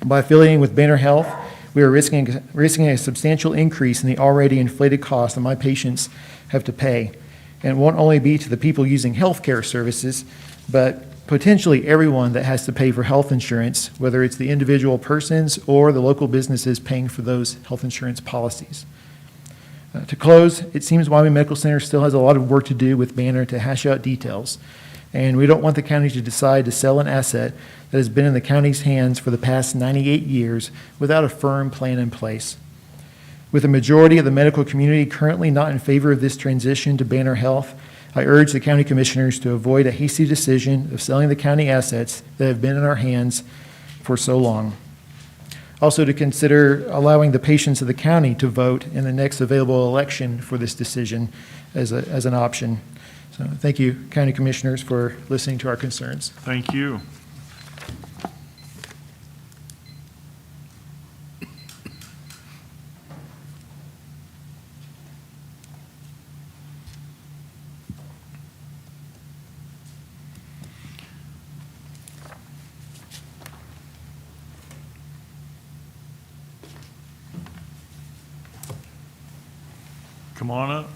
By affiliating with Banner Health, we are risking a substantial increase in the already inflated cost that my patients have to pay. And it won't only be to the people using healthcare services, but potentially everyone that has to pay for health insurance, whether it's the individual persons or the local businesses paying for those health insurance policies. To close, it seems Wyoming Medical Center still has a lot of work to do with Banner to hash out details. And we don't want the county to decide to sell an asset that has been in the county's hands for the past 98 years without a firm plan in place. With the majority of the medical community currently not in favor of this transition to Banner Health, I urge the county commissioners to avoid a hasty decision of selling the county assets that have been in our hands for so long. Also, to consider allowing the patients of the county to vote in the next available election for this decision as an option. So thank you, county commissioners, for listening to our concerns. Thank you. Come on up.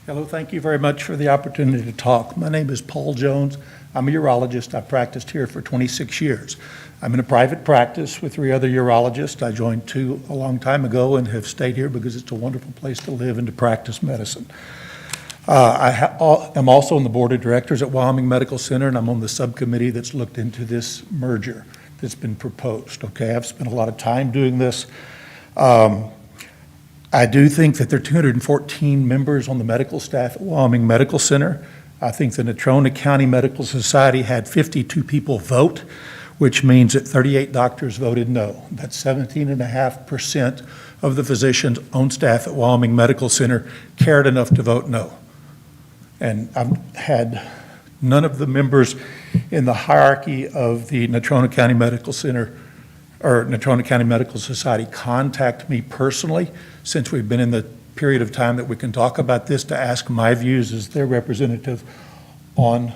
Hello, thank you very much for the opportunity to talk. My name is Paul Jones. I'm a urologist. I've practiced here for 26 years. I'm in a private practice with 3 other urologists. I joined 2 a long time ago and have stayed here because it's a wonderful place to live and to practice medicine. I'm also on the board of directors at Wyoming Medical Center, and I'm on the subcommittee that's looked into this merger that's been proposed. Okay, I've spent a lot of time doing this. I do think that there are 214 members on the medical staff at Wyoming Medical Center. I think the Natrona County Medical Society had 52 people vote, which means that 38 doctors voted no. That's 17.5% of the physicians on staff at Wyoming Medical Center cared enough to vote no. And I've had none of the members in the hierarchy of the Natrona County Medical Center or Natrona County Medical Society contact me personally since we've been in the period of time that we can talk about this to ask my views as their representative on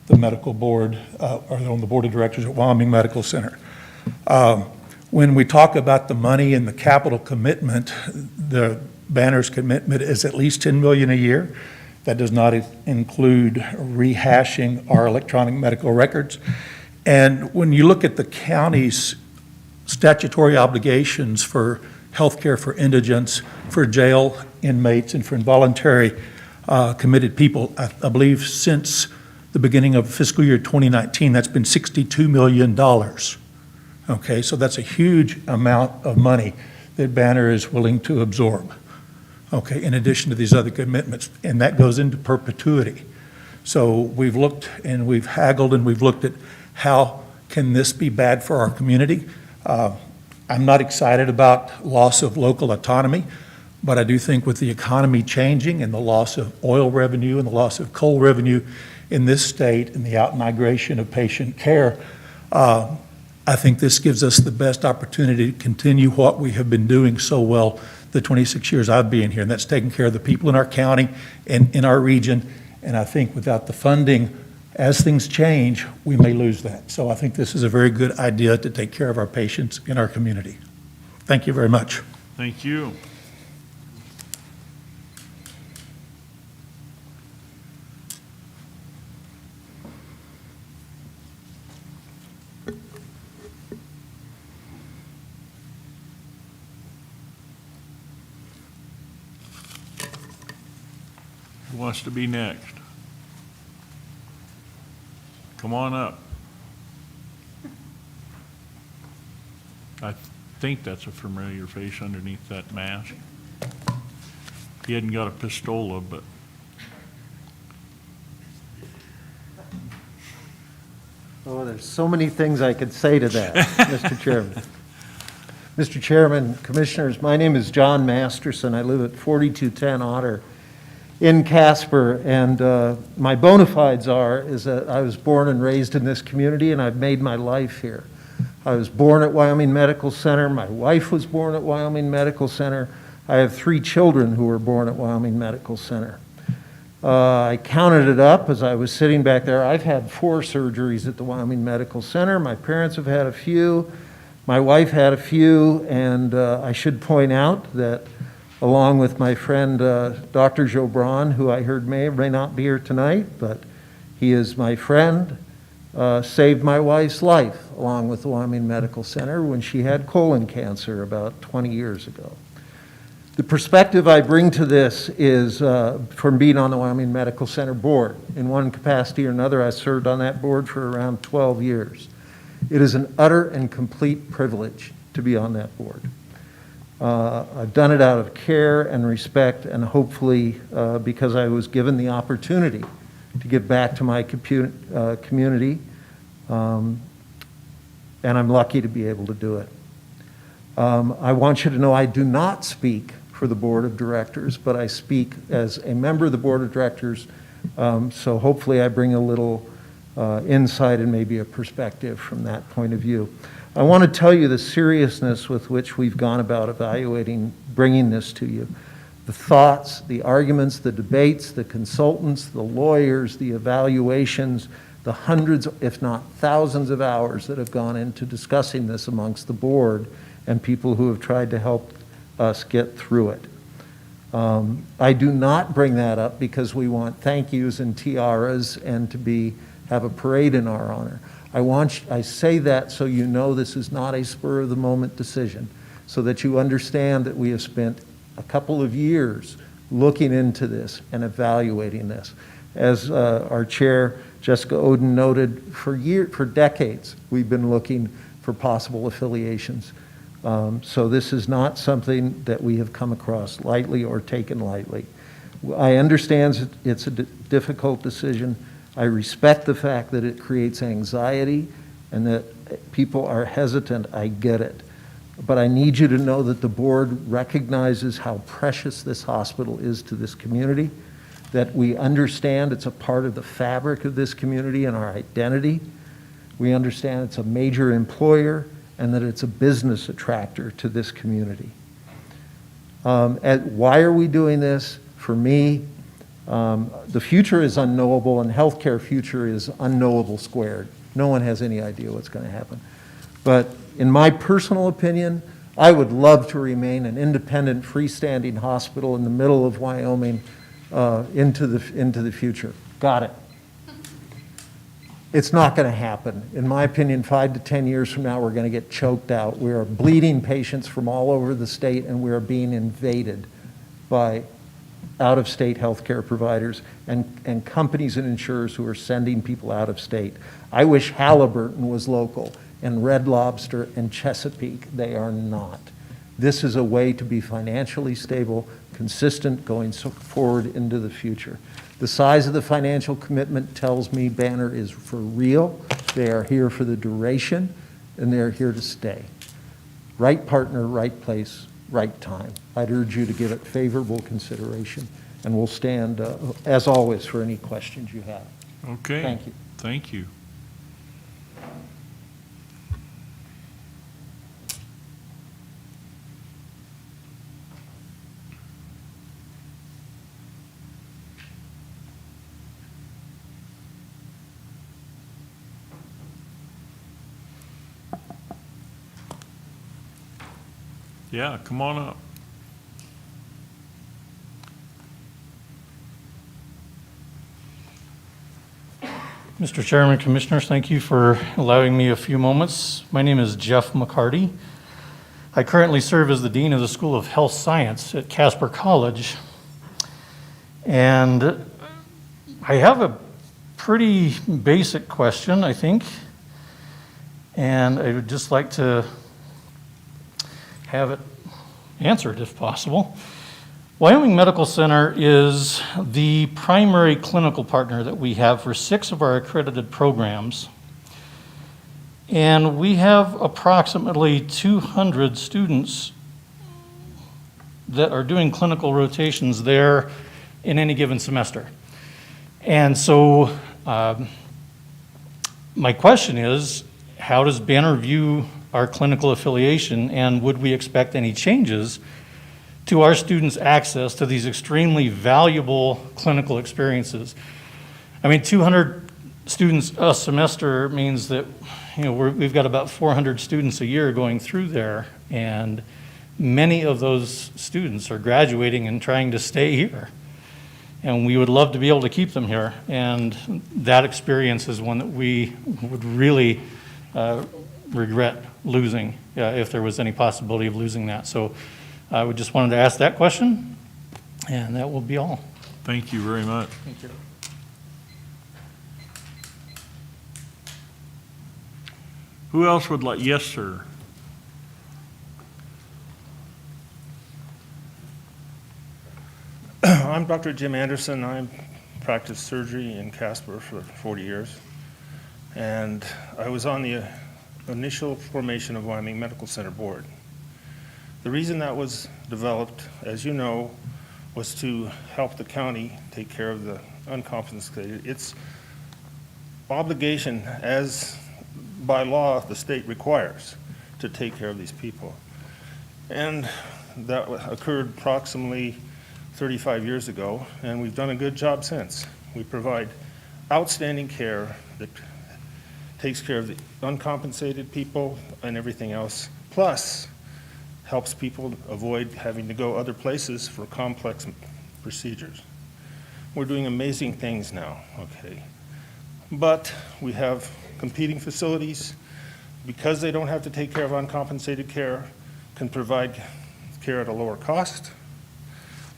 the medical board or on the board of directors at Wyoming Medical Center. When we talk about the money and the capital commitment, the Banner's commitment is at least $10 million a year. That does not include rehashing our electronic medical records. And when you look at the county's statutory obligations for health care for indigents, for jail inmates, and for involuntary committed people, I believe since the beginning of fiscal year 2019, that's been $62 million. Okay, so that's a huge amount of money that Banner is willing to absorb. Okay, in addition to these other commitments, and that goes into perpetuity. So we've looked and we've haggled and we've looked at how can this be bad for our community. I'm not excited about loss of local autonomy, But I do think with the economy changing and the loss of oil revenue and the loss of coal revenue in this state and the outmigration of patient care, I think this gives us the best opportunity to continue what we have been doing so well the 26 years I've been here, and that's taking care of the people in our county and in our region. And I think without the funding, as things change, we may lose that. So I think this is a very good idea to take care of our patients in our community. Thank you very much. Thank you. Who wants to be next? Come on up. I think that's a familiar face underneath that mask. He hadn't got a pistola, but Oh, there's so many things I could say to that, Mr. Chairman. Mr. Chairman, Commissioners, my name is John Masterson. I live at 4210 Otter in Casper, and my bona fides is that I was born and raised in this community, and I've made my life here. I was born at Wyoming Medical Center. My wife was born at Wyoming Medical Center. I have 3 children who were born at Wyoming Medical Center. I counted it up as I was sitting back there. I've had 4 surgeries at the Wyoming Medical Center. My parents have had a few. My wife had a few, and I should point out that along with my friend Dr. Joe Braun, who I heard may or may not be here tonight, but he is my friend, saved my wife's life along with the Wyoming Medical Center when she had colon cancer about 20 years ago. The perspective I bring to this is from being on the Wyoming Medical Center board. In one capacity or another, I served on that board for around 12 years. It is an utter and complete privilege to be on that board. I've done it out of care and respect, and hopefully because I was given the opportunity to give back to my community, and I'm lucky to be able to do it. I want you to know I do not speak for the board of directors, but I speak as a member of the board of directors, so hopefully I bring a little insight and maybe a perspective from that point of view. I want to tell you the seriousness with which we've gone about evaluating, bringing this to you. The thoughts, the arguments, the debates, the consultants, the lawyers, the evaluations, the hundreds, if not thousands of hours that have gone into discussing this amongst the board and people who have tried to help us get through it. I do not bring that up because we want thank yous and tiaras and to have a parade in our honor. I say that so you know this is not a spur of the moment decision, so that you understand that we have spent a couple of years looking into this and evaluating this. As our chair, Jessica Oden, noted, for decades we've been looking for possible affiliations. So this is not something that we have come across lightly or taken lightly. I understand it's a difficult decision. I respect the fact that it creates anxiety and that people are hesitant. I get it. But I need you to know that the board recognizes how precious this hospital is to this community, that we understand it's a part of the fabric of this community and our identity. We understand it's a major employer and that it's a business attractor to this community. Why are we doing this? For me, the future is unknowable, and healthcare future is unknowable squared. No one has any idea what's going to happen. But in my personal opinion, I would love to remain an independent, freestanding hospital in the middle of Wyoming into the future. Got it. It's not going to happen. In my opinion, 5 to 10 years from now, we're going to get choked out. We are bleeding patients from all over the state, and we are being invaded by out-of-state healthcare providers and companies and insurers who are sending people out of state. I wish Halliburton was local and Red Lobster and Chesapeake. They are not. This is a way to be financially stable, consistent, going forward into the future. The size of the financial commitment tells me Banner is for real. They are here for the duration, and they are here to stay. Right partner, right place, right time. I'd urge you to give it favorable consideration, and we'll stand, as always, for any questions you have. Okay. Thank you. Thank you. Yeah, come on up. Mr. Chairman, Commissioners, thank you for allowing me a few moments. My name is Jeff McCarty. I currently serve as the Dean of the School of Health Science at Casper College. And I have a pretty basic question, I think. And I would just like to have it answered if possible. Wyoming Medical Center is the primary clinical partner that we have for 6 of our accredited programs. And we have approximately 200 students that are doing clinical rotations there in any given semester. And so my question is, how does Banner view our clinical affiliation, and would we expect any changes to our students' access to these extremely valuable clinical experiences? I mean, 200 students a semester means that, you know, we've got about 400 students a year going through there, and many of those students are graduating and trying to stay here. And we would love to be able to keep them here, and that experience is one that we would really regret losing, if there was any possibility of losing that. So I would just wanted to ask that question, and that will be all. Thank you very much. Thank you. Who else would like? Yes, sir. I'm Dr. Jim Anderson. I practiced surgery in Casper for 40 years. And I was on the initial formation of Wyoming Medical Center Board. The reason that was developed, as you know, was to help the county take care of the uncompensated. Its obligation, as by law the state requires, to take care of these people. And that occurred approximately 35 years ago, and we've done a good job since. We provide outstanding care that takes care of the uncompensated people and everything else, plus helps people avoid having to go other places for complex procedures. We're doing amazing things now, okay? But we have competing facilities, because they don't have to take care of uncompensated care, can provide care at a lower cost,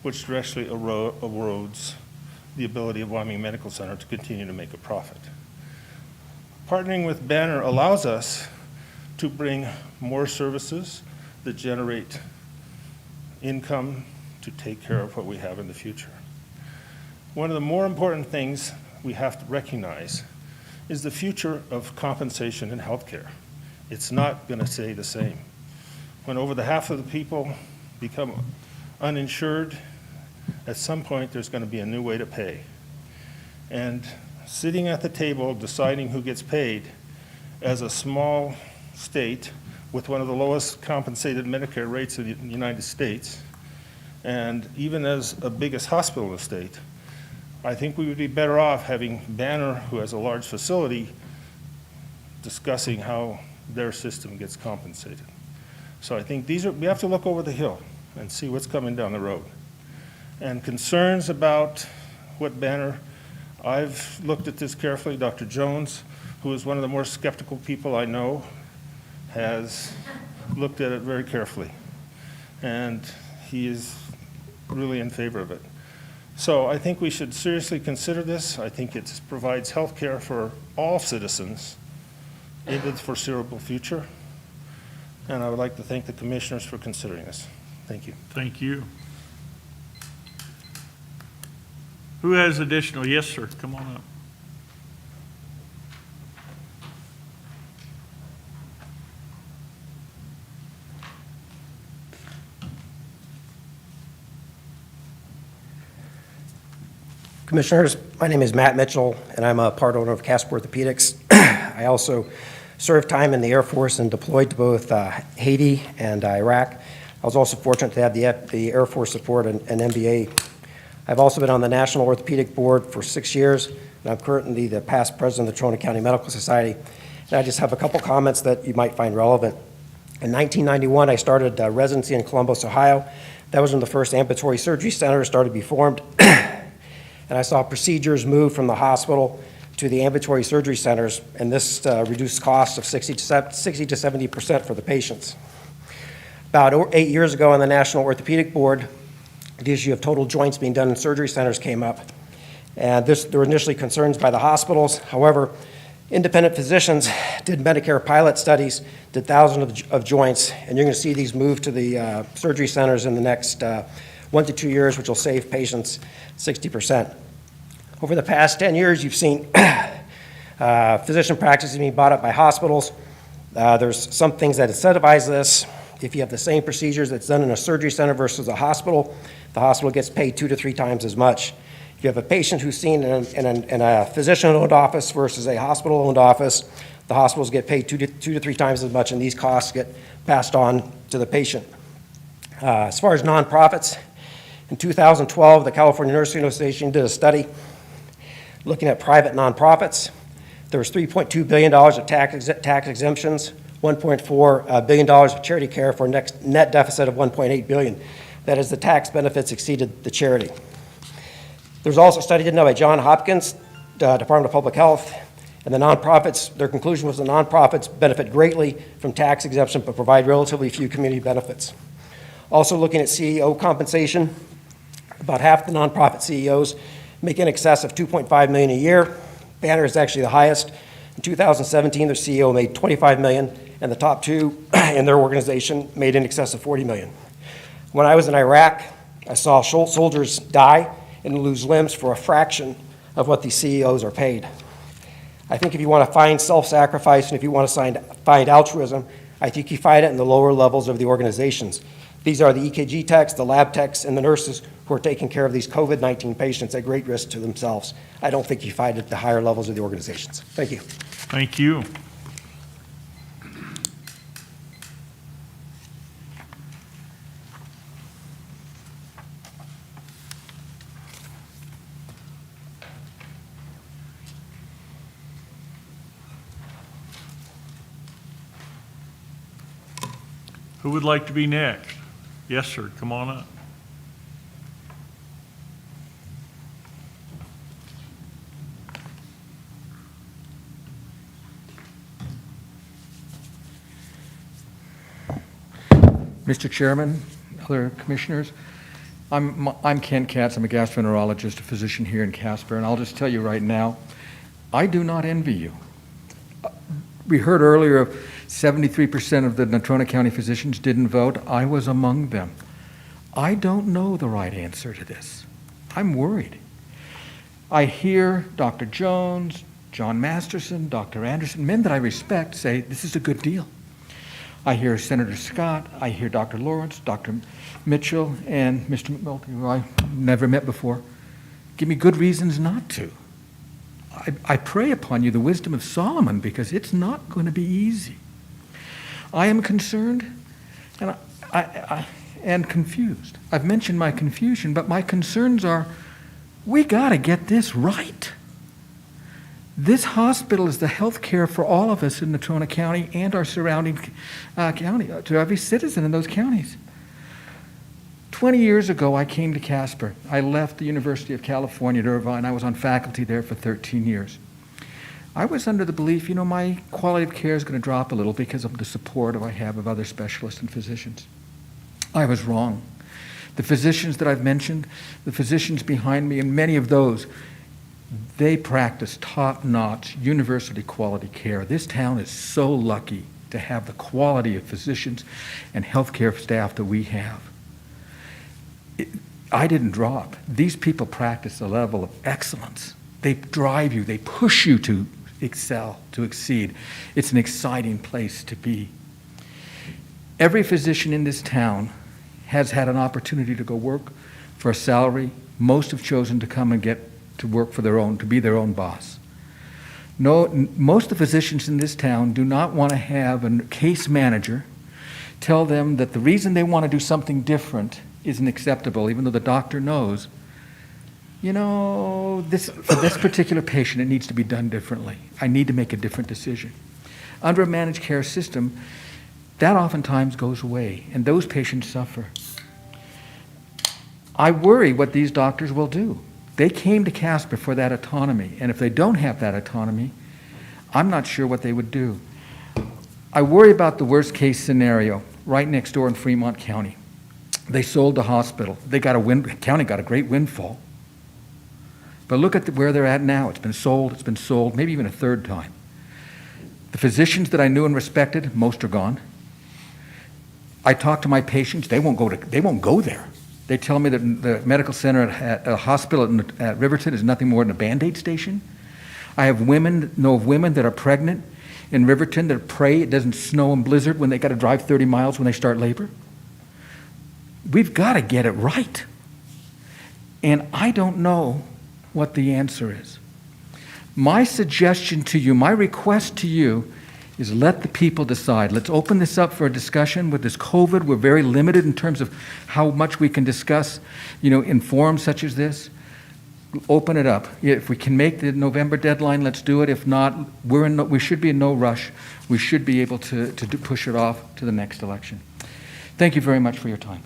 which directly erodes the ability of Wyoming Medical Center to continue to make a profit. Partnering with Banner allows us to bring more services that generate income to take care of what we have in the future. One of the more important things we have to recognize is the future of compensation in healthcare. It's not going to stay the same. When over the half of the people become uninsured, at some point there's going to be a new way to pay. And sitting at the table deciding who gets paid as a small state with one of the lowest compensated Medicare rates in the United States, and even as a biggest hospital in the state, I think we would be better off having Banner, who has a large facility, discussing how their system gets compensated. So I think we have to look over the hill and see what's coming down the road. And concerns about what Banner, I've looked at this carefully. Dr. Jones, who is one of the more skeptical people I know, has looked at it very carefully. And he is really in favor of it. So I think we should seriously consider this. I think it provides health care for all citizens into the foreseeable future. And I would like to thank the commissioners for considering this. Thank you. Thank you. Who has additional? Yes, sir. Come on up. Commissioners, my name is Matt Mitchell, and I'm a part owner of Casper Orthopedics. I also served time in the Air Force and deployed to both Haiti and Iraq. I was also fortunate to have the Air Force support an MBA. I've also been on the National Orthopedic Board for 6 years, and I'm currently the past president of the Trona County Medical Society. And I just have a couple comments that you might find relevant. In 1991, I started residency in Columbus, Ohio. That was when the first ambulatory surgery center started to be formed. And I saw procedures move from the hospital to the ambulatory surgery centers, and this reduced costs of 60 to 70% for the patients. About 8 years ago on the National Orthopedic Board, the issue of total joints being done in surgery centers came up. And there were initially concerns by the hospitals. However, independent physicians did Medicare pilot studies, did thousands of joints, and you're going to see these move to the surgery centers in the next 1 to 2 years, which will save patients 60%. Over the past 10 years, you've seen physician practices being bought up by hospitals. There's some things that incentivize this. If you have the same procedures that's done in a surgery center versus a hospital, the hospital gets paid 2 to 3 times as much. If you have a patient who's seen in a physician-owned office versus a hospital-owned office, the hospitals get paid 2 to 3 times as much, and these costs get passed on to the patient. As far as nonprofits, in 2012, the California Nursing Association did a study looking at private nonprofits. There was $3.2 billion of tax exemptions, $1.4 billion of charity care for a net deficit of $1.8 billion. That is, the tax benefits exceeded the charity. There was also a study done by Johns Hopkins, Department of Public Health, and the nonprofits, their conclusion was the nonprofits benefit greatly from tax exemption but provide relatively few community benefits. Also looking at CEO compensation, about half the nonprofit CEOs make in excess of $2.5 million a year. Banner is actually the highest. In 2017, their CEO made $25 million, and the top two in their organization made in excess of $40 million. When I was in Iraq, I saw soldiers die and lose limbs for a fraction of what these CEOs are paid. I think if you want to find self-sacrifice and if you want to find altruism, I think you find it in the lower levels of the organizations. These are the EKG techs, the lab techs, and the nurses who are taking care of these COVID-19 patients at great risk to themselves. I don't think you find it at the higher levels of the organizations. Thank you. Thank you. Who would like to be next? Yes, sir. Come on up. Mr. Chairman, other commissioners, I'm Ken Katz. I'm a gastroenterologist, a physician here in Casper, and I'll just tell you right now, I do not envy you. We heard earlier 73% of the Natrona County physicians didn't vote. I was among them. I don't know the right answer to this. I'm worried. I hear Dr. Jones, John Masterson, Dr. Anderson, men that I respect, say this is a good deal. I hear Senator Scott, I hear Dr. Lawrence, Dr. Mitchell, and Mr. Mcnulty, who I've never met before, give me good reasons not to. I pray upon you the wisdom of Solomon because it's not going to be easy. I am concerned and confused. I've mentioned my confusion, but my concerns are we got to get this right. This hospital is the health care for all of us in Natrona County and our surrounding county, to every citizen in those counties. 20 years ago, I came to Casper. I left the University of California at Irvine. I was on faculty there for 13 years. I was under the belief, my quality of care is going to drop a little because of the support I have of other specialists and physicians. I was wrong. The physicians that I've mentioned, the physicians behind me, and many of those, they practice top-notch, university quality care. This town is so lucky to have the quality of physicians and healthcare staff that we have. I didn't drop. These people practice a level of excellence. They drive you, they push you to excel, to exceed. It's an exciting place to be. Every physician in this town has had an opportunity to go work for a salary. Most have chosen to come and get to work for their own, to be their own boss. No, most of the physicians in this town do not want to have a case manager tell them that the reason they want to do something different isn't acceptable, even though the doctor knows, you know, for this particular patient, it needs to be done differently. I need to make a different decision. Under a managed care system, that oftentimes goes away, and those patients suffer. I worry what these doctors will do. They came to Casper for that autonomy, and if they don't have that autonomy, I'm not sure what they would do. I worry about the worst case scenario right next door in Fremont County. They sold the hospital. County got a great windfall. But look at where they're at now. It's been sold, maybe even a third time. The physicians that I knew and respected, most are gone. I talk to my patients, they won't go there. They tell me that the medical center at a hospital at Riverton is nothing more than a Band-Aid station. I have know of women that are pregnant in Riverton that pray it doesn't snow and blizzard when they got to drive 30 miles when they start labor. We've got to get it right. And I don't know what the answer is. My suggestion to you, my request to you, is let the people decide. Let's open this up for a discussion. With this COVID, we're very limited in terms of how much we can discuss, in forums such as this. Open it up. If we can make the November deadline, let's do it. If not, we should be in no rush. We should be able to push it off to the next election. Thank you very much for your time.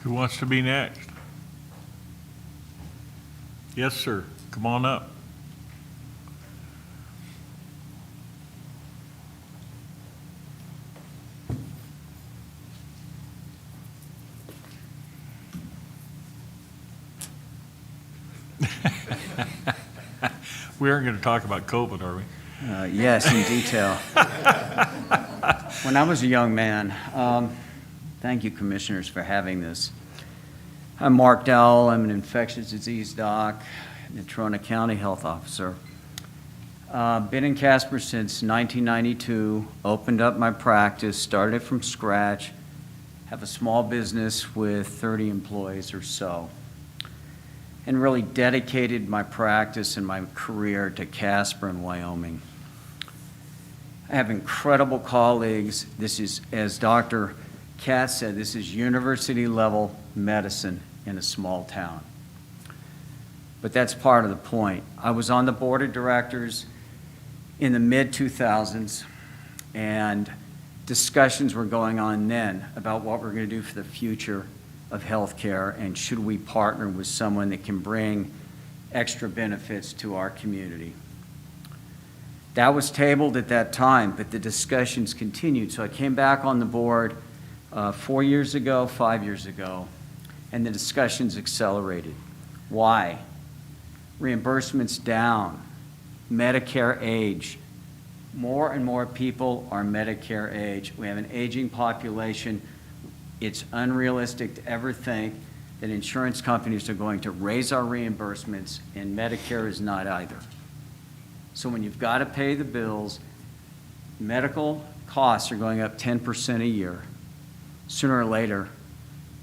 Who wants to be next? Yes, sir. Come on up. We aren't going to talk about COVID, are we? Yes, in detail. When I was a young man, thank you, commissioners, for having this. I'm Mark Dowell. I'm an infectious disease doc, Natrona County health officer. Been in Casper since 1992, opened up my practice, started from scratch, have a small business with 30 employees or so, and really dedicated my practice and my career to Casper and Wyoming. I have incredible colleagues. This is, as Dr. Katz said, this is university-level medicine in a small town. But that's part of the point. I was on the board of directors in the mid-2000s, and discussions were going on then about what we're going to do for the future of healthcare, and should we partner with someone that can bring extra benefits to our community. That was tabled at that time, but the discussions continued. So I came back on the board 4 years ago, 5 years ago, and the discussions accelerated. Why? Reimbursements down, Medicare age. More and more people are Medicare age. We have an aging population. It's unrealistic to ever think that insurance companies are going to raise our reimbursements, and Medicare is not either. So when you've got to pay the bills, medical costs are going up 10% a year. Sooner or later,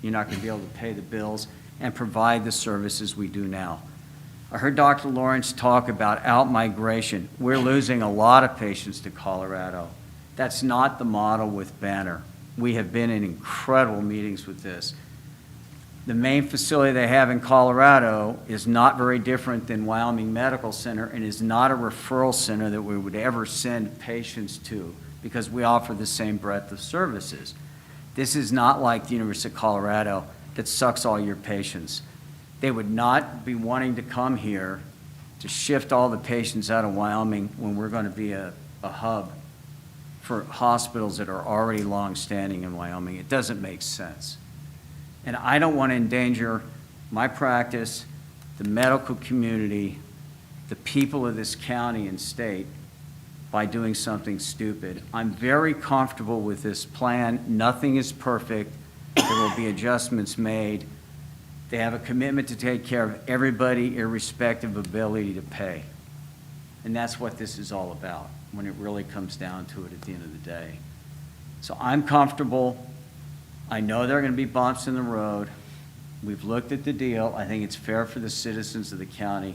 you're not going to be able to pay the bills and provide the services we do now. I heard Dr. Lawrence talk about out-migration. We're losing a lot of patients to Colorado. That's not the model with Banner. We have been in incredible meetings with this. The main facility they have in Colorado is not very different than Wyoming Medical Center, and is not a referral center that we would ever send patients to, because we offer the same breadth of services. This is not like the University of Colorado that sucks all your patients. They would not be wanting to come here to shift all the patients out of Wyoming when we're going to be a hub for hospitals that are already long-standing in Wyoming. It doesn't make sense. And I don't want to endanger my practice, the medical community, the people of this county and state by doing something stupid. I'm very comfortable with this plan. Nothing is perfect. There will be adjustments made. They have a commitment to take care of everybody irrespective of ability to pay. And that's what this is all about when it really comes down to it at the end of the day. So I'm comfortable. I know there are going to be bumps in the road. We've looked at the deal. I think it's fair for the citizens of the county.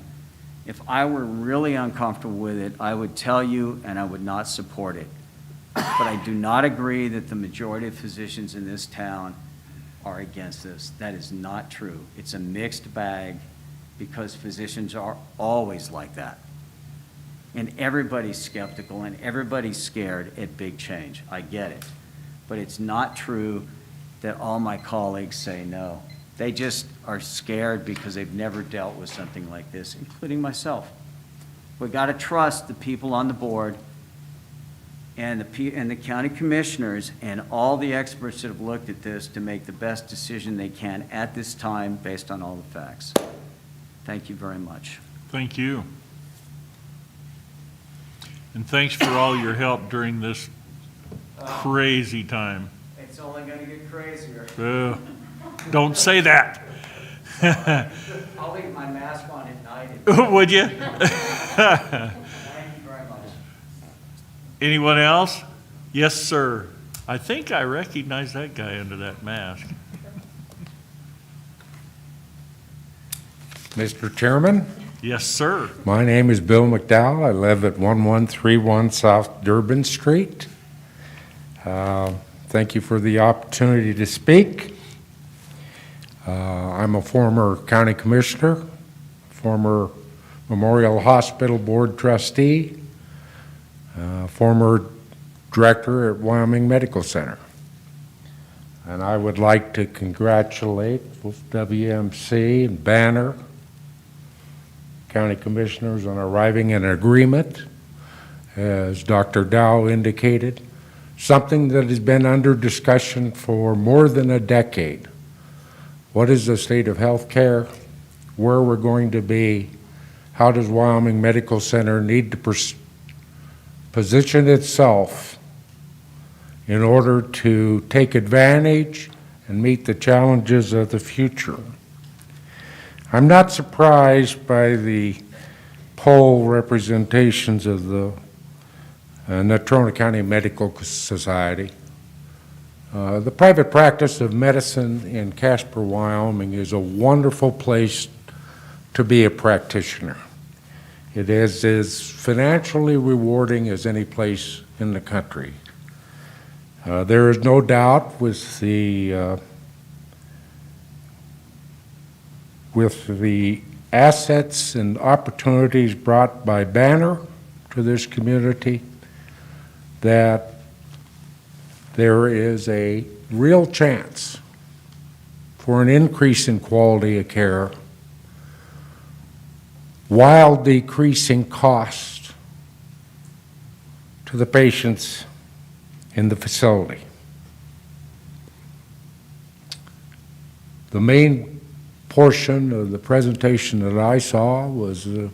If I were really uncomfortable with it, I would tell you and I would not support it. But I do not agree that the majority of physicians in this town are against this. That is not true. It's a mixed bag because physicians are always like that. And everybody's skeptical and everybody's scared at big change. I get it. But it's not true that all my colleagues say no. They just are scared because they've never dealt with something like this, including myself. We've got to trust the people on the board and the county commissioners and all the experts that have looked at this to make the best decision they can at this time based on all the facts. Thank you very much. Thank you. And thanks for all your help during this crazy time. It's only going to get crazier. Don't say that. I'll leave my mask on at night. Would you? Thank you very much. Anyone else? Yes, sir. I think I recognize that guy under that mask. Mr. Chairman? Yes, sir. My name is Bill McDowell. I live at 1131 South Durban Street. Thank you for the opportunity to speak. I'm a former county commissioner, former Memorial Hospital Board trustee, former director at Wyoming Medical Center. And I would like to congratulate both WMC and Banner county commissioners on arriving at an agreement, as Dr. Dow indicated, something that has been under discussion for more than a decade. What is the state of health care? Where we're going to be? How does Wyoming Medical Center need to position itself in order to take advantage and meet the challenges of the future? I'm not surprised by the poll representations of the Natrona County Medical Society. The private practice of medicine in Casper, Wyoming is a wonderful place to be a practitioner. It is as financially rewarding as any place in the country. There is no doubt with the assets and opportunities brought by Banner to this community that there is a real chance for an increase in quality of care while decreasing cost to the patients in the facility. The main portion of the presentation that I saw was a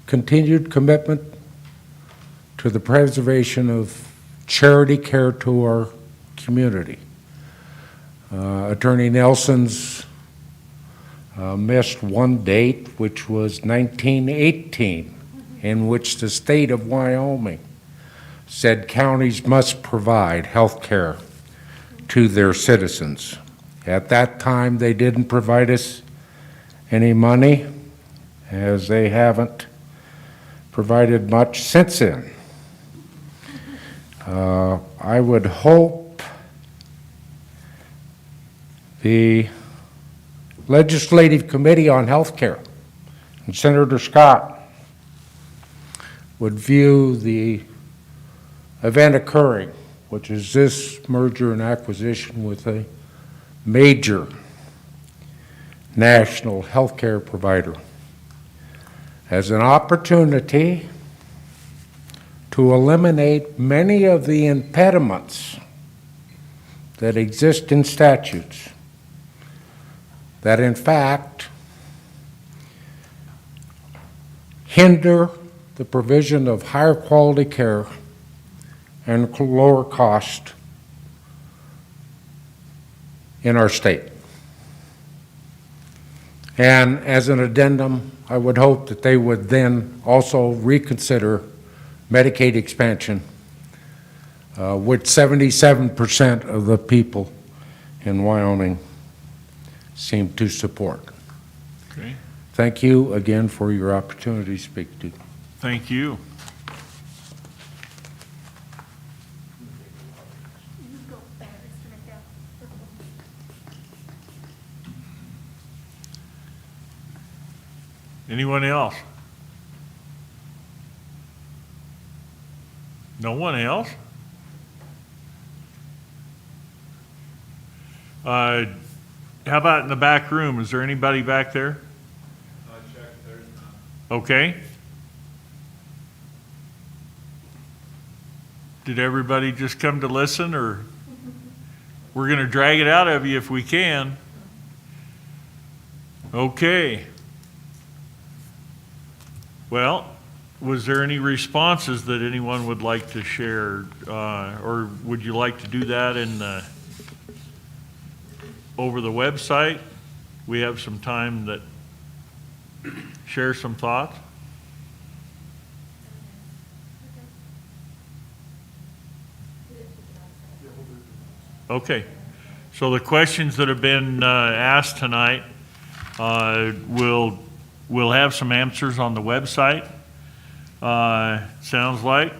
continued commitment to the preservation of charity care to our community. Attorney Nelson's missed one date, which was 1918, in which the state of Wyoming said counties must provide health care to their citizens. At that time, they didn't provide us any money, as they haven't provided much since then. I would hope the Legislative Committee on Health Care and Senator Scott would view the event occurring, which is this merger and acquisition with a major national healthcare provider, as an opportunity to eliminate many of the impediments that exist in statutes that in fact hinder the provision of higher quality care and lower cost in our state. And as an addendum, I would hope that they would then also reconsider Medicaid expansion, which 77% of the people in Wyoming seem to support. Okay. Thank you again for your opportunity to speak to. Thank you. Anyone else? No one else? How about in the back room? Is there anybody back there? I checked, there's none. Okay. Did everybody just come to listen, or we're going to drag it out of you if we can? Okay. Well, was there any responses that anyone would like to share, or would you like to do that in over the website? We have some time that share some thoughts. Okay, so the questions that have been asked tonight, we'll have some answers on the website, sounds like.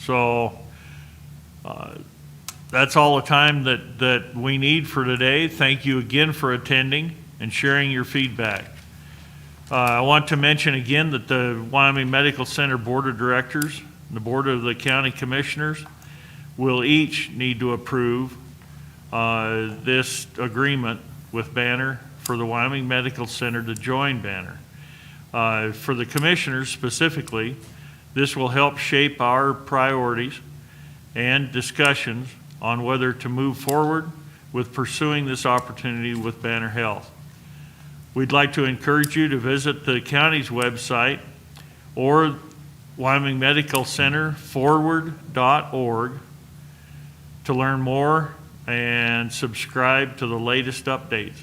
So that's all the time that we need for today. Thank you again for attending and sharing your feedback. I want to mention again that the Wyoming Medical Center Board of Directors and the Board of the County Commissioners will each need to approve this agreement with Banner for the Wyoming Medical Center to join Banner. For the commissioners specifically, this will help shape our priorities and discussions on whether to move forward with pursuing this opportunity with Banner Health. We'd like to encourage you to visit the county's website or Wyoming Medical Center forward.org to learn more and subscribe to the latest updates.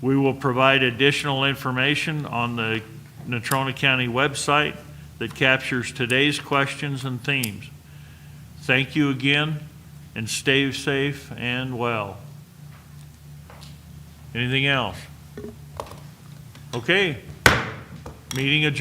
We will provide additional information on the Natrona County website that captures today's questions and themes. Thank you again, and stay safe and well. Anything else? Okay, meeting adjourned.